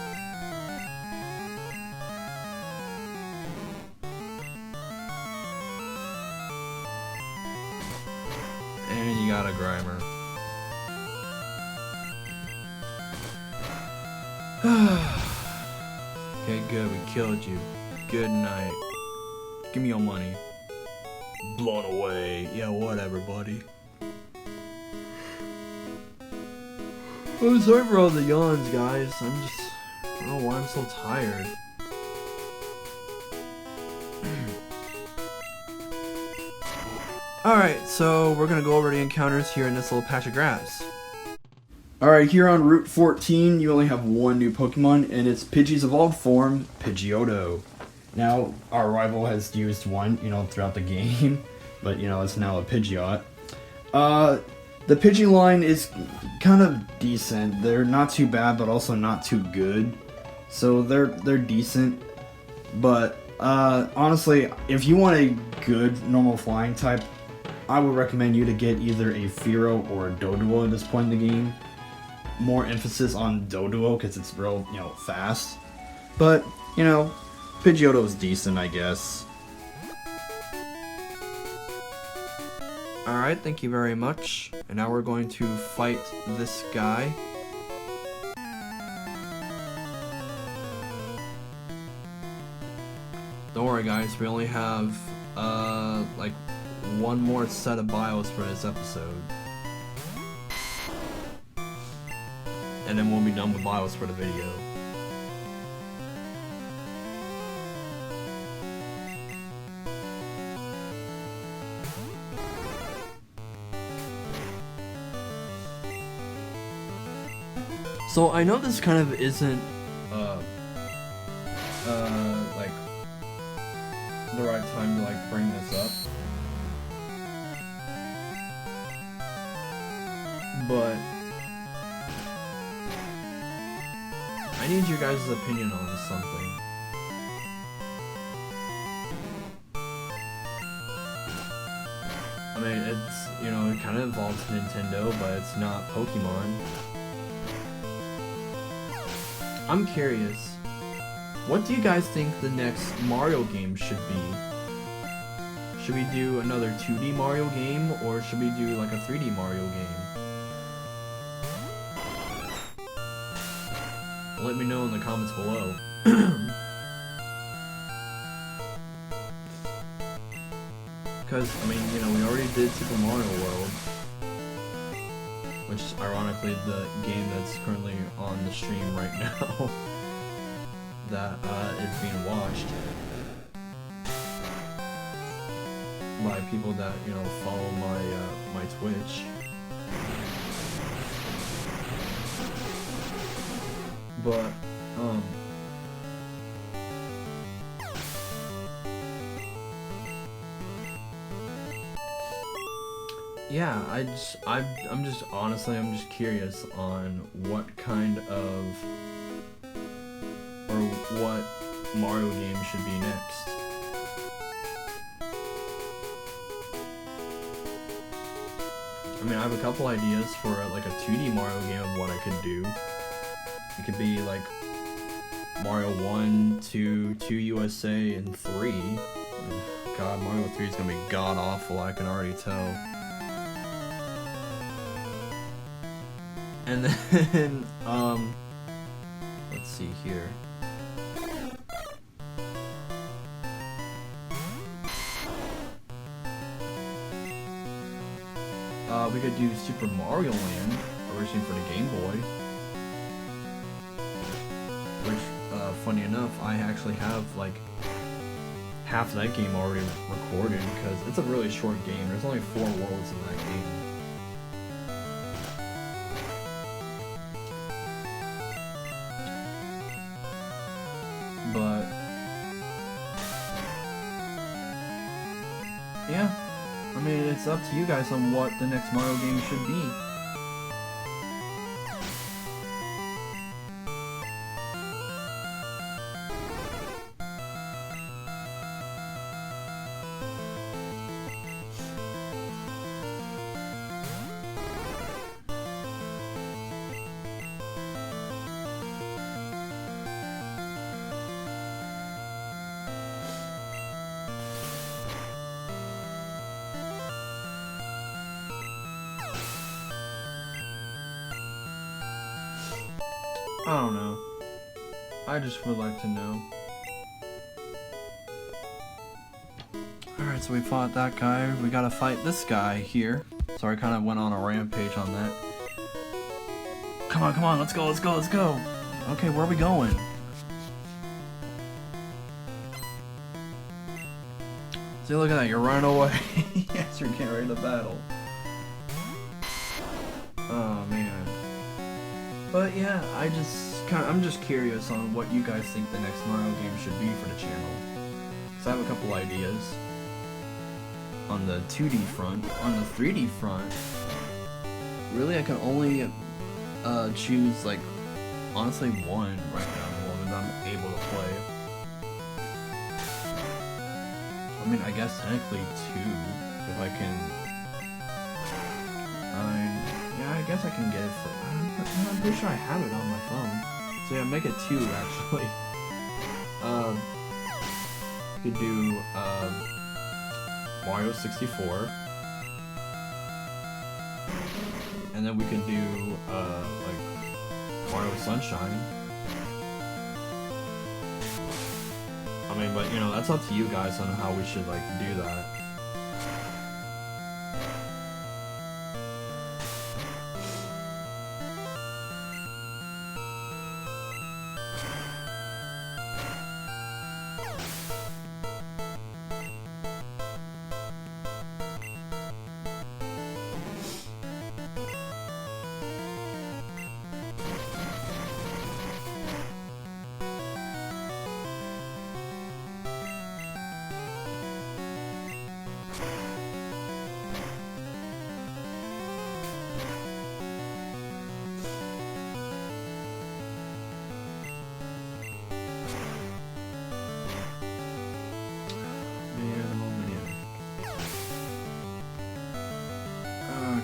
And you got a Grimer. Okay, good, we killed you. Good night. Give me your money. Blown away. Yeah, whatever, buddy. I'm sorry for all the yawns, guys. I don't know why I'm so tired. Alright, so we're gonna go over the encounters here in this little patch of grass. Alright, here on Route 14, you only have one new Pokemon, and it's Pidgey's evolved form, Pidgeotto. Now, our rival has used one, you know, throughout the game, but, you know, it's now a Pidgeot. The Pidgey line is kind of decent. They're not too bad, but also not too good. So they're decent. But, honestly, if you want a good normal flying type, I would recommend you to get either a Fearow or a Doduo at this point in the game. More emphasis on Doduo because it's real, you know, fast. But, you know, Pidgeotto is decent, I guess. Alright, thank you very much. And now we're going to fight this guy. Don't worry, guys. We only have like one more set of bios for this episode, and then we'll be done with bios for the video. So I know this kind of isn't like the right time to like bring this up, but I need your guys' opinion on something. I mean, it's, you know, it kind of involves Nintendo, but it's not Pokemon. I'm curious, what do you guys think the next Mario game should be? Should we do another 2D Mario game, or should we do like a 3D Mario game? Let me know in the comments below. Because, I mean, you know, we already did Super Mario World, which is ironically the game that's currently on the stream right now that is being watched by people that, you know, follow my my Twitch. But yeah, I'm just curious on what kind of, or what Mario game should be next. I mean, I have a couple ideas for like a 2D Mario game of what I could do. It could be like Mario 1, 2, 2 USA, and 3. God, Mario 3 is gonna be god awful, I can already tell. And then, let's see here. We could do Super Mario Land, originally for the Game Boy. Which, funny enough, I actually have, like, half that game already recorded, because it's a really short game. There's only 4 worlds in that game. But yeah, I mean, it's up to you guys on what the next Mario game should be. I don't know. I just would like to know. Alright, so we fought that guy. We gotta fight this guy here. So I kind of went on a rampage on that. Come on, let's go. Okay, where are we going? See, look at that, you're running away. Yes, you're getting ready to battle. Oh, man. But yeah, I'm just curious on what you guys think the next Mario game should be for the channel. Because I have a couple ideas on the 2D front. On the 3D front, really I can only choose, like, honestly one right now at the moment that I'm able to play. I mean, I guess technically 2, if I can. Yeah, I guess I can get it for. I'm pretty sure I have it on my phone. So yeah, make it 2 actually. We could do Mario 64, and then we could do like Mario Sunshine, I mean, but you know, that's up to you guys on how we should like do that.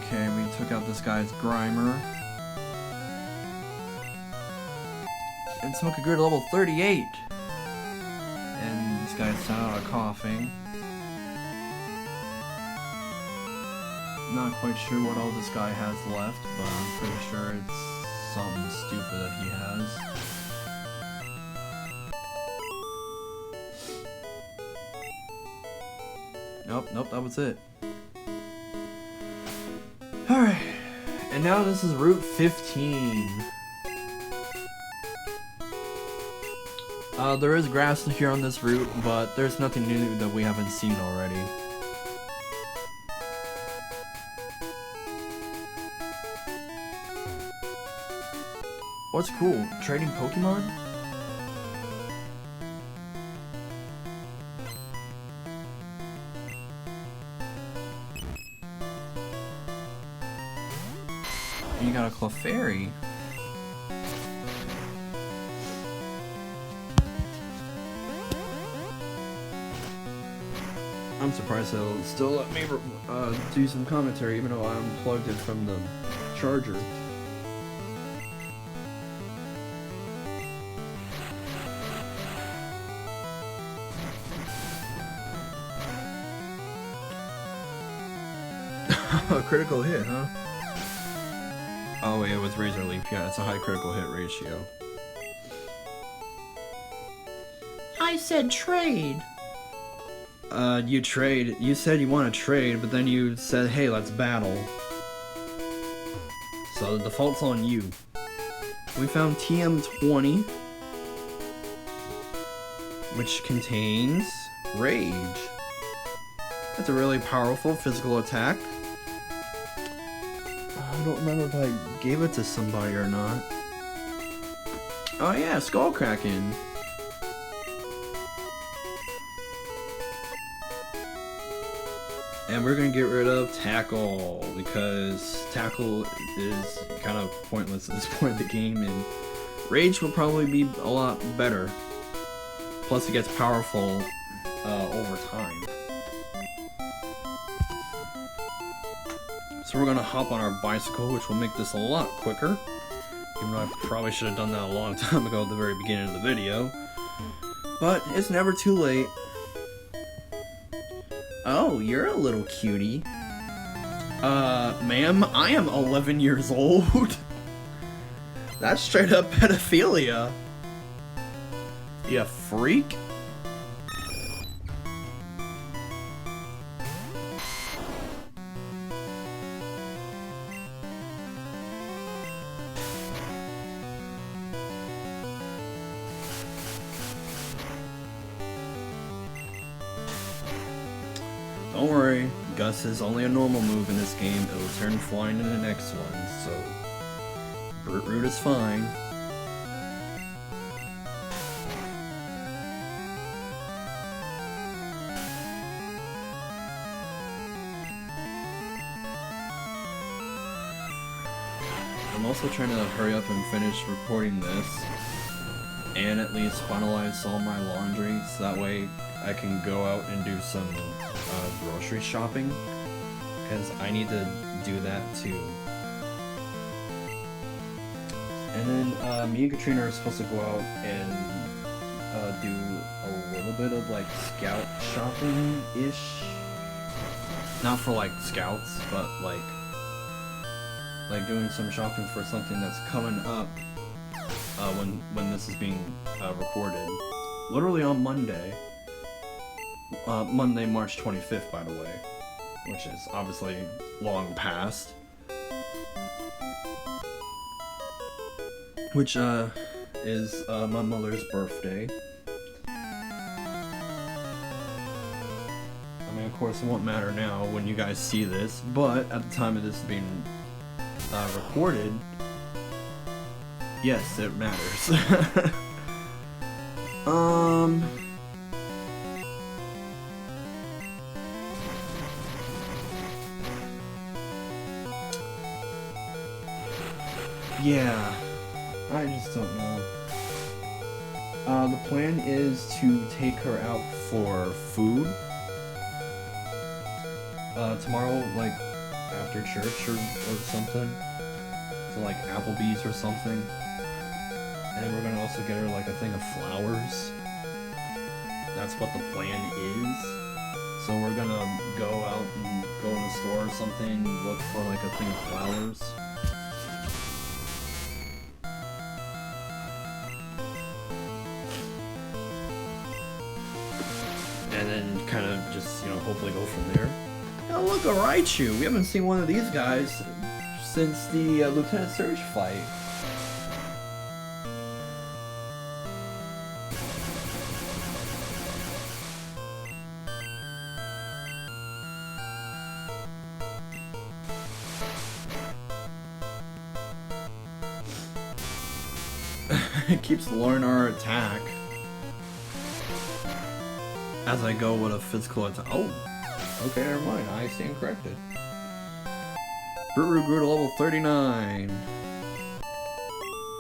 Okay, we took out this guy's Grimer. And Smoky Grid level 38! And this guy's out of coughing. Not quite sure what all this guy has left, but I'm pretty sure it's something stupid that he has. Nope, that was it. Alright, and now this is Route 15. There is grass here on this route, but there's nothing new that we haven't seen already. What's cool? Trading Pokemon? You got a Clefairy. I'm surprised they'll still let me do some commentary even though I unplugged it from the charger. A critical hit, huh? Oh yeah, with Razor Leaf, yeah, it's a high critical hit ratio. I said trade! You trade. You said you want to trade, but then you said, hey, let's battle. So the default's on you. We found TM20, which contains Rage. That's a really powerful physical attack. I don't remember if I gave it to somebody or not. Oh yeah, Skullkraken. And we're gonna get rid of Tackle, because Tackle is kind of pointless at this point of the game, and Rage will probably be a lot better. Plus it gets powerful over time. So we're gonna hop on our bicycle, which will make this a lot quicker. Even though I probably should have done that a long time ago at the very beginning of the video. But it's never too late. Oh, you're a little cutie. Ma'am, I am 11 years old. That's straight up pedophilia. You freak. Don't worry, Gus is only a normal move in this game. It'll turn flying in the next one, so Brute Root is fine. I'm also trying to hurry up and finish recording this and at least finalize all my laundry so that way I can go out and do some grocery shopping, because I need to do that too. And then me and Katrina are supposed to go out and do a little bit of like scout shopping-ish. Not for like scouts, but like doing some shopping for something that's coming up when this is being recorded. literally on Monday. Monday, March 25th, by the way, which is obviously long past. Which is my mother's birthday. I mean, of course, it won't matter now when you guys see this, but at the time of this being recorded, yes, it matters. Yeah, I just don't know. The plan is to take her out for food. Tomorrow, like, after church or something. So, like, Applebee's or something. And we're gonna also get her, like, a thing of flowers. That's what the plan is. So we're gonna go out and go in the store or something, look for, like, a thing of flowers. And then kind of just, you know, hopefully go from there. Oh, look, a Raichu! We haven't seen one of these guys since the Lieutenant Surge fight. It keeps lowering our attack as I go with a physical attack. Oh, okay, never mind. I stand corrected. Bruru grew to level 39.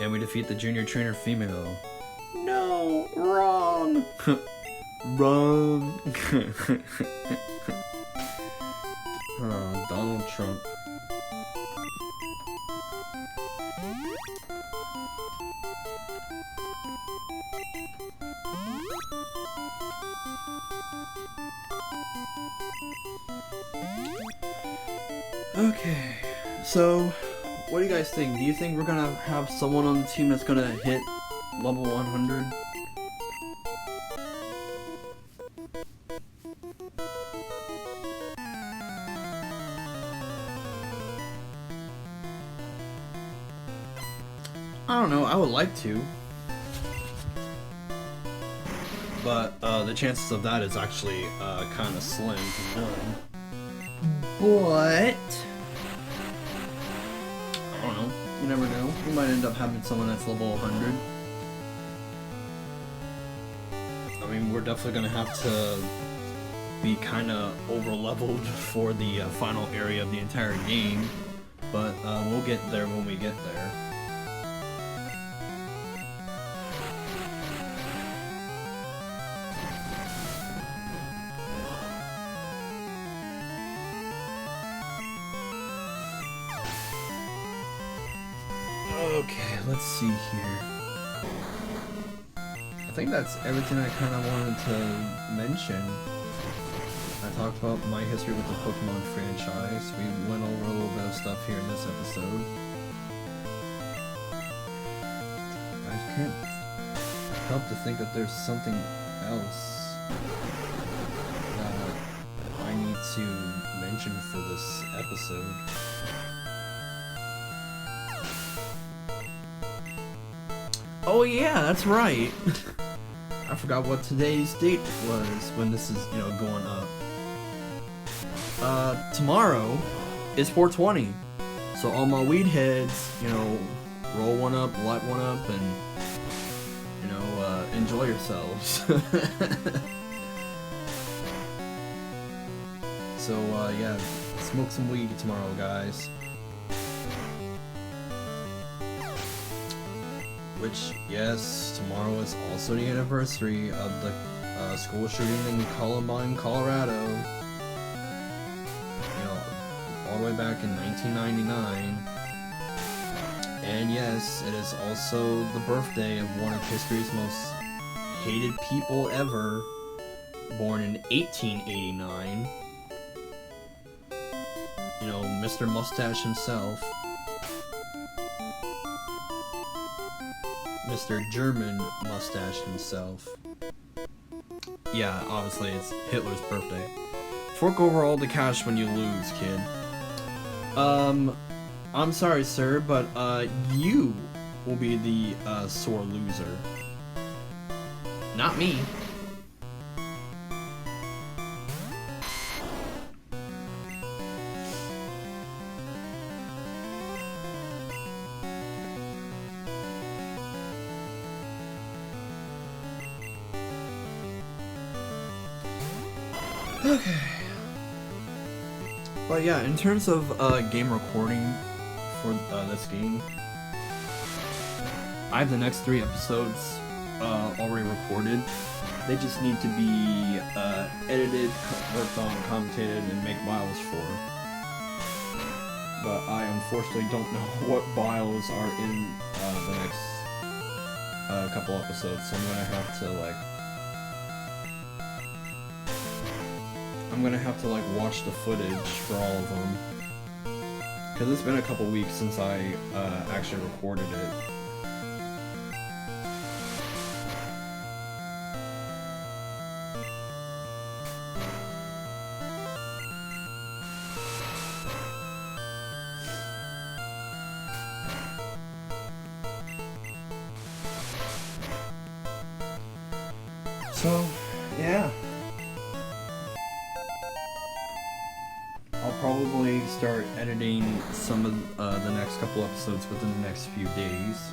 And we defeat the junior trainer female. No, wrong. Wrong. Oh, Donald Trump. Okay, so what do you guys think? Do you think we're gonna have someone on the team that's gonna hit level 100? I don't know, I would like to. But the chances of that is actually kind of slim to none. But I don't know. You never know. We might end up having someone that's level 100. I mean, we're definitely gonna have to be kind of over-leveled for the final area of the entire game, but we'll get there when we get there. Okay, let's see here. I think that's everything I kind of wanted to mention. I talked about my history with the Pokemon franchise. We went over a little bit of stuff here in this episode. I can't help to think that there's something else that I need to mention for this episode. Oh yeah, that's right. I forgot what today's date was when this is, you know, going up. Tomorrow is 420. So all my weed heads, you know, roll one up, light one up, and, you know, enjoy yourselves. So, yeah, smoke some weed tomorrow, guys. Which, yes, tomorrow is also the anniversary of the school shooting in Columbine, Colorado. You know, all the way back in 1999. And yes, it is also the birthday of one of history's most hated people ever, born in 1889. You know, Mr. Mustache himself. Mr. German Mustache himself. yeah, obviously it's Hitler's birthday. Fork over all the cash when you lose, kid. I'm sorry, sir, but, you will be the, sore loser. Not me. Okay. But yeah, in terms of game recording for this game, I have the next 3 episodes already recorded. They just need to be edited, worked on, commentated, and make bios for. But I unfortunately don't know what bios are in the next couple episodes, so I'm gonna have to like watch the footage for all of them, because it's been a couple weeks since I actually recorded it. So, yeah. I'll probably start editing some of the next couple episodes within the next few days.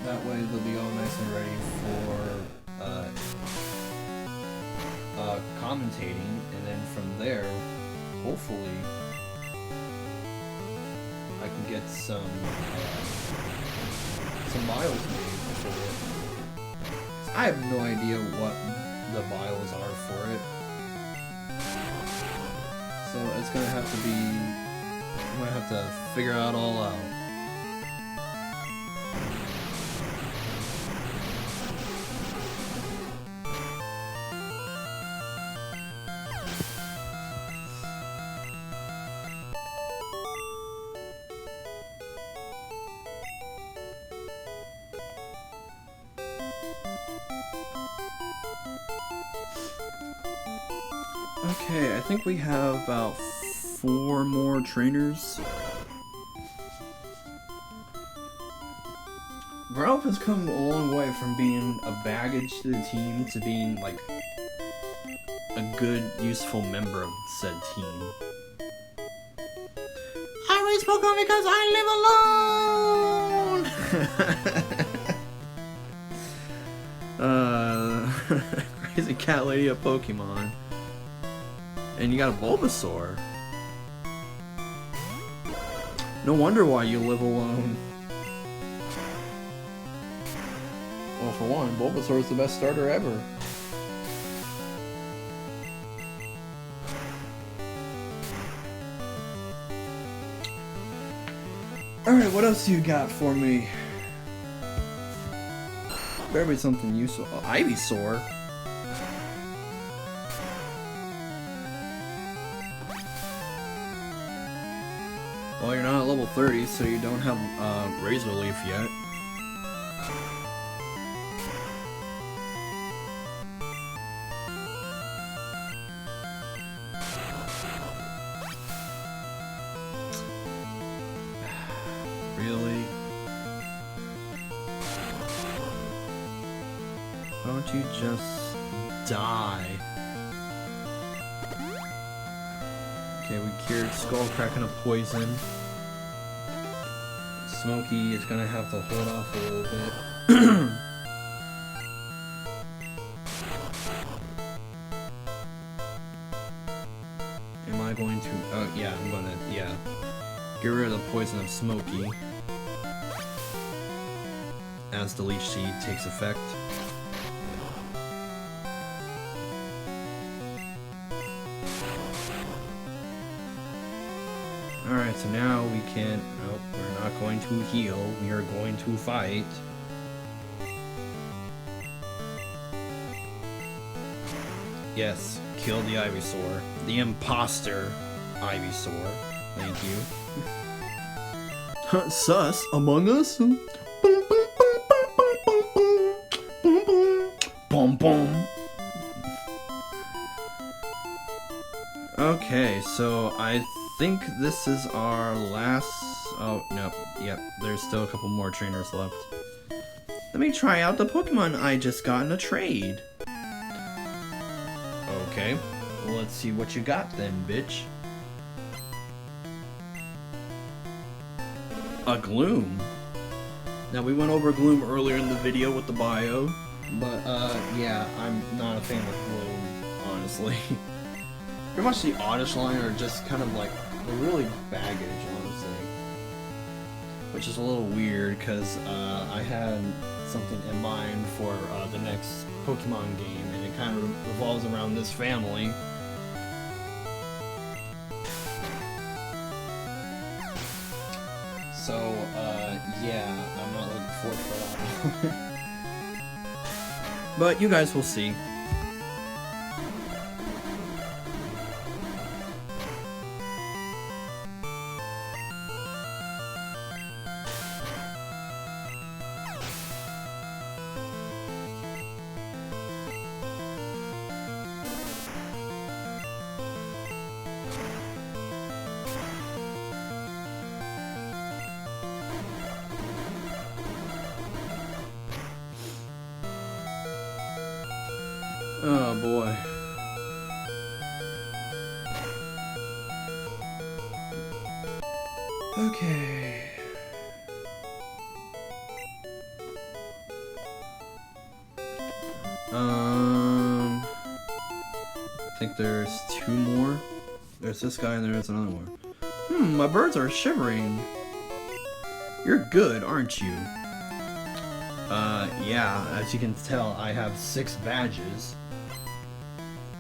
That way they'll be all nice and ready for commentating, and then from there, hopefully, I can get some bios made for it. I have no idea what the bios are for it, so it's gonna have to be, I'm gonna have to figure it all out. Okay, I think we have about 4 more trainers. Growlithe has come a long way from being a baggage to the team to being like a good, useful member of said team. I raise Pokemon because I live alone! Crazy cat lady of Pokemon. And you got a Bulbasaur. No wonder why you live alone. Well, for one, Bulbasaur is the best starter ever. Alright, what else do you got for me? Better be something useful. Oh, Ivysaur. Well, you're not at level 30, so you don't have Razor Leaf yet. Really? Why don't you just die? Okay, we cured Skullcracken of poison. Smokey is gonna have to hold off a little bit. Am I going to... Oh, yeah, I'm gonna... Yeah. Get rid of the poison of Smokey as the Leech Seed takes effect. Alright, so now we can... Nope, we're not going to heal. We are going to fight. Yes, kill the Ivysaur. The imposter Ivysaur. Thank you. Sus, Among Us? Boom, boom. Okay, so I think this is our last... Oh, no. Yep, there's still a couple more trainers left. Let me try out the Pokemon I just got in a trade. Okay, well, let's see what you got then, bitch. A Gloom. Now, we went over Gloom earlier in the video with the bio, but, yeah, I'm not a fan of Gloom, honestly. Pretty much the Oddish line are just kind of like, they're really baggage, honestly. Which is a little weird, because, I had something in mind for, the next Pokemon game, and it kind of revolves around this family. So, yeah, I'm not looking forward for that. But you guys will see. Oh boy. Okay. I think there's two more. There's this guy and there's another one. My birds are shivering. You're good, aren't you? Yeah, as you can tell, I have 6 badges.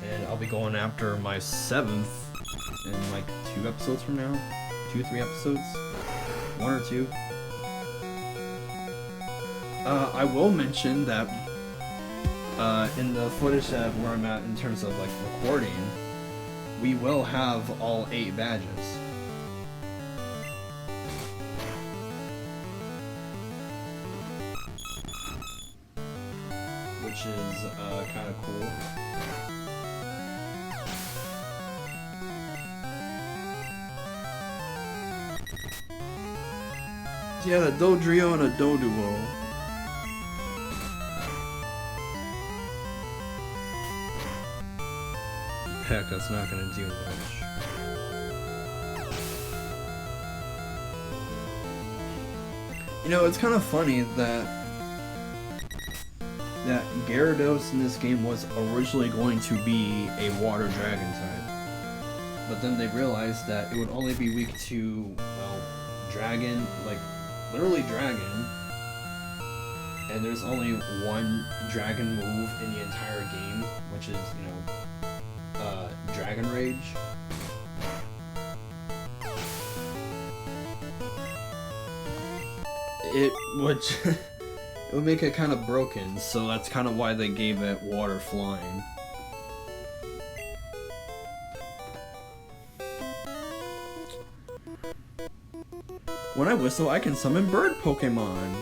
And I'll be going after my 7th in like 2 episodes from now. 2-3 episodes? 1 or 2. I will mention that in the footage that where I'm at in terms of like recording, we will have all 8 badges. Which is kind of cool. So you had a Dodrio and a Doduo. Heck, that's not gonna do much. You know, it's kind of funny that Gyarados in this game was originally going to be a water dragon type. But then they realized that it would only be weak to, well, dragon, like, literally dragon. And there's only one dragon move in the entire game, which is, you know, Dragon Rage. It would... it would make it kind of broken, so that's kind of why they gave it water flying. When I whistle, I can summon bird Pokemon.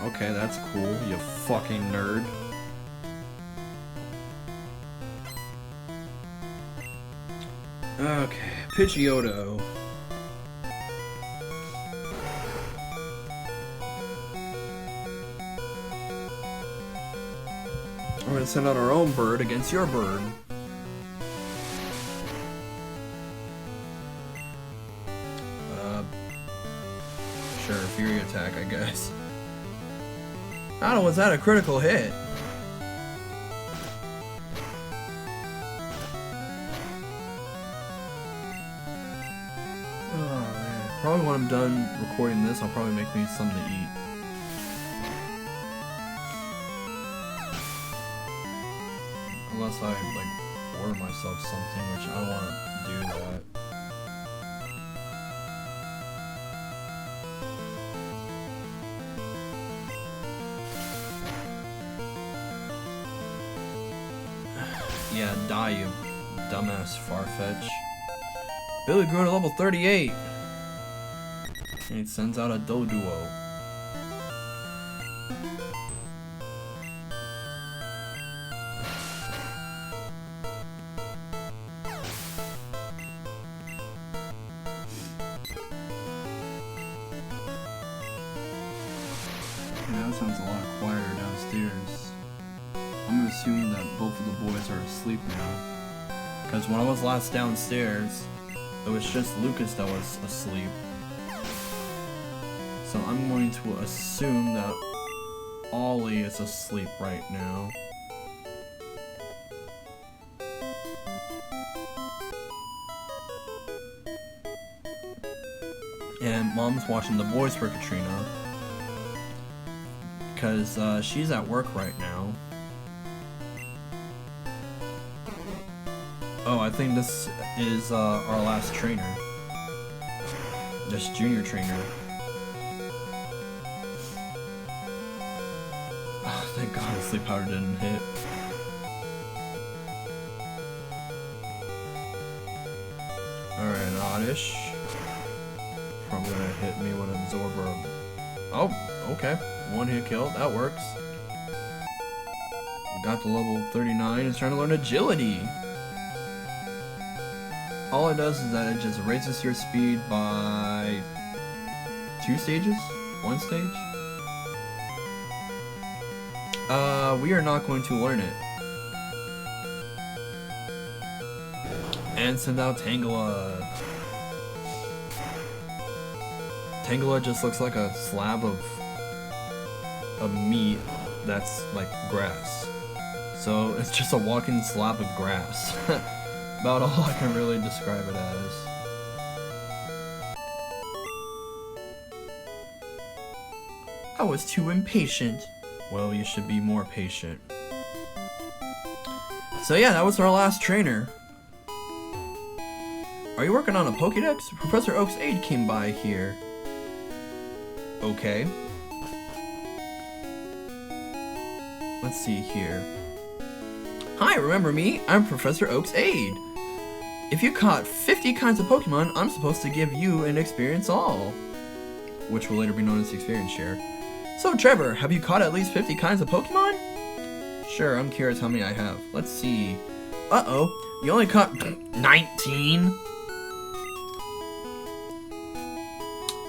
Okay, that's cool, you fucking nerd. Okay, Pidgeotto. We're gonna send out our own bird against your bird. Sure, Fury attack, I guess. I don't know, was that a critical hit? Oh man. Probably when I'm done recording this, I'll probably make me something to eat. Unless I, like, order myself something, which I don't want to do that. Yeah, die, you dumbass Farfetch. Billy grew to level 38! And he sends out a Doduo. Okay, that sounds a lot quieter downstairs. I'm gonna assume that both of the boys are asleep now. Because when I was last downstairs, it was just Lucas that was asleep. So I'm going to assume that Ollie is asleep right now. And Mom's watching the boys for Katrina. Because she's at work right now. Oh, I think this is our last trainer. This junior trainer. Oh, thank God the sleep powder didn't hit. Alright, Oddish. Probably gonna hit me with an absorber. Oh, okay. One hit kill, that works. Got to level 39, it's trying to learn agility. All it does is that it just raises your speed by 2 stages? 1 stage? We are not going to learn it. And send out Tangela. Tangela just looks like a slab of meat that's like grass. So it's just a walking slab of grass. About all I can really describe it as. I was too impatient. Well, you should be more patient. So yeah, that was our last trainer. Are you working on a Pokédex? Professor Oak's aide came by here. Okay. Let's see here. Hi, remember me? I'm Professor Oak's aide. If you caught 50 kinds of Pokemon, I'm supposed to give you an experience all. Which will later be known as the experience share. So Trevor, have you caught at least 50 kinds of Pokemon? Sure, I'm curious how many I have. Let's see. Uh-oh, you only caught 19?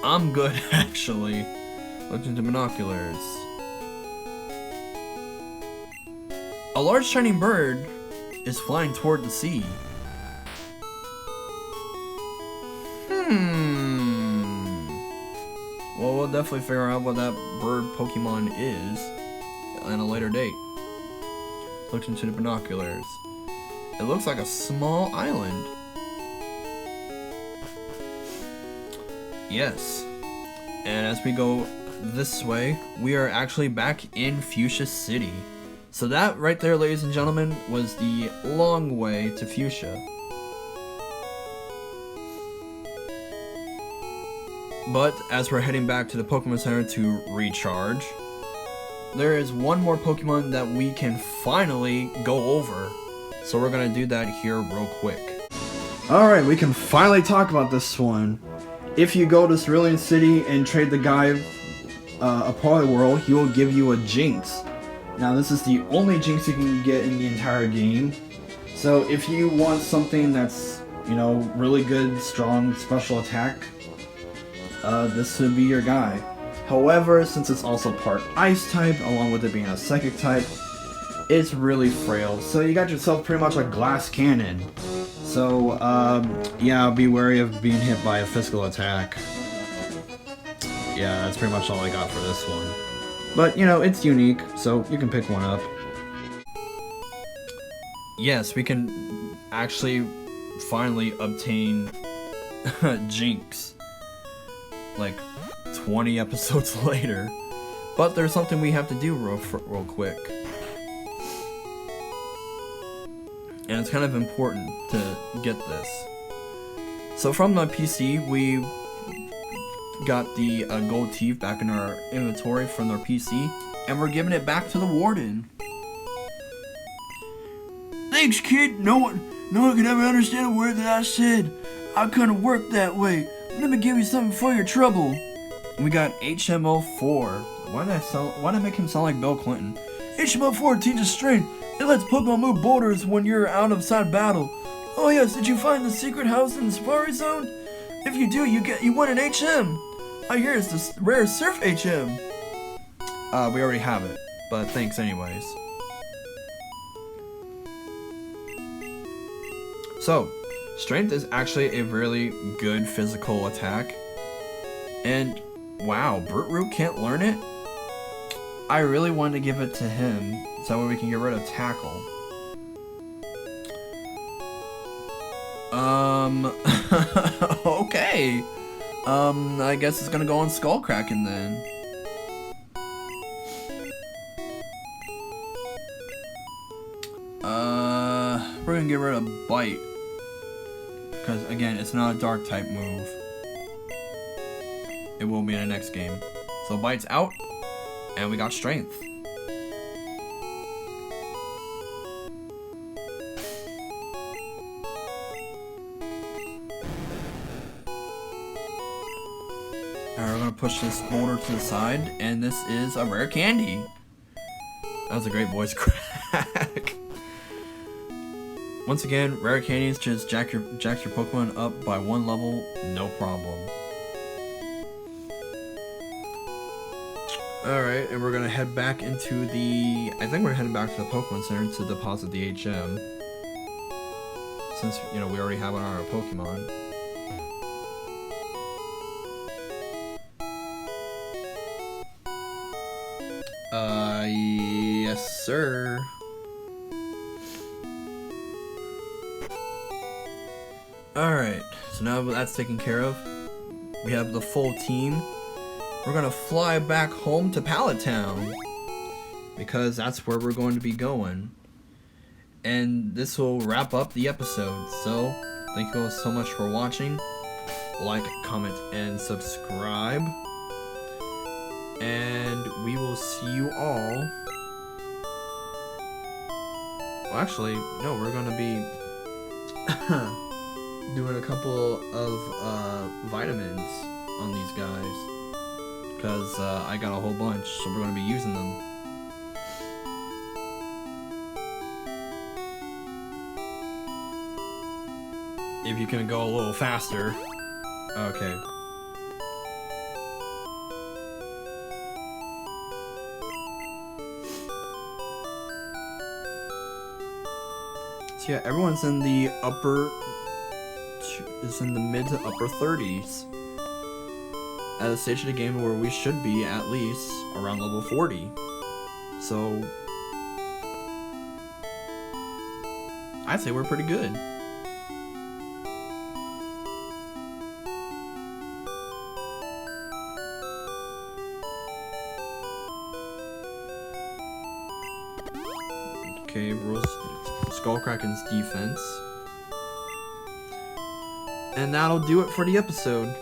I'm good, actually. Looked into binoculars. A large shining bird is flying toward the sea. Well, we'll definitely figure out what that bird Pokemon is at a later date. Looked into the binoculars. It looks like a small island. Yes. And as we go this way, we are actually back in Fuchsia City. So that right there, ladies and gentlemen, was the long way to Fuchsia. But as we're heading back to the Pokemon Center to recharge, there is one more Pokemon that we can finally go over. So we're gonna do that here real quick. Alright, we can finally talk about this one. If you go to Cerulean City and trade the guy a Poliwhirl, he will give you a Jinx. Now this is the only Jinx you can get in the entire game. So if you want something that's, you know, really good, strong special attack, this would be your guy. However, since it's also part Ice type, along with it being a Psychic type, it's really frail. So you got yourself pretty much a glass cannon. So, yeah, be wary of being hit by a physical attack. Yeah, that's pretty much all I got for this one. But, you know, it's unique, so you can pick one up. Yes, we can actually finally obtain Jinx. Like 20 episodes later. But there's something we have to do real quick. And it's kind of important to get this. So from my PC, we got the gold teeth back in our inventory from our PC, and we're giving it back to the Warden. Thanks, kid. No one could ever understand a word that I said. I couldn't work that way. Let me give you something for your trouble. We got HMO4. Why did I make him sound like Bill Clinton? HMO4 teaches strength. It lets Pokemon move boulders when you're outside battle. Oh yes, did you find the secret house in the Safari Zone? If you do, you win an HM. I hear it's the rare Surf HM. We already have it, but thanks anyways. So, strength is actually a really good physical attack. And, wow, Brute Root can't learn it? I really wanted to give it to him, so that way we can get rid of Tackle. Okay. I guess it's gonna go on Skullcracken then. We're gonna get rid of Bite. Because, again, it's not a Dark type move. It will be in the next game. So Bite's out, and we got Strength. Alright, we're gonna push this boulder to the side, and this is a rare candy. That was a great voice crack. Once again, rare candies just jacks your Pokemon up by 1 level, no problem. Alright, and we're gonna head back into the... I think we're heading back to the Pokemon Center to deposit the HM. Since, you know, we already have on our Pokemon. Yes, sir. Alright, so now that's taken care of, we have the full team. We're gonna fly back home to Pallet Town, because that's where we're going to be going. And this will wrap up the episode, so thank you all so much for watching. Like, comment, and subscribe. And we will see you all... Well, actually, no, we're gonna be doing a couple of vitamins on these guys, because I got a whole bunch, so we're gonna be using them. If you can go a little faster. Okay. So yeah, everyone's in the mid to upper 30s. At a stage of the game where we should be at least around level 40. So I'd say we're pretty good. Okay, rules. Skullcracken's defense. And that'll do it for the episode.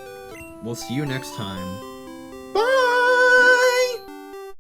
We'll see you next time.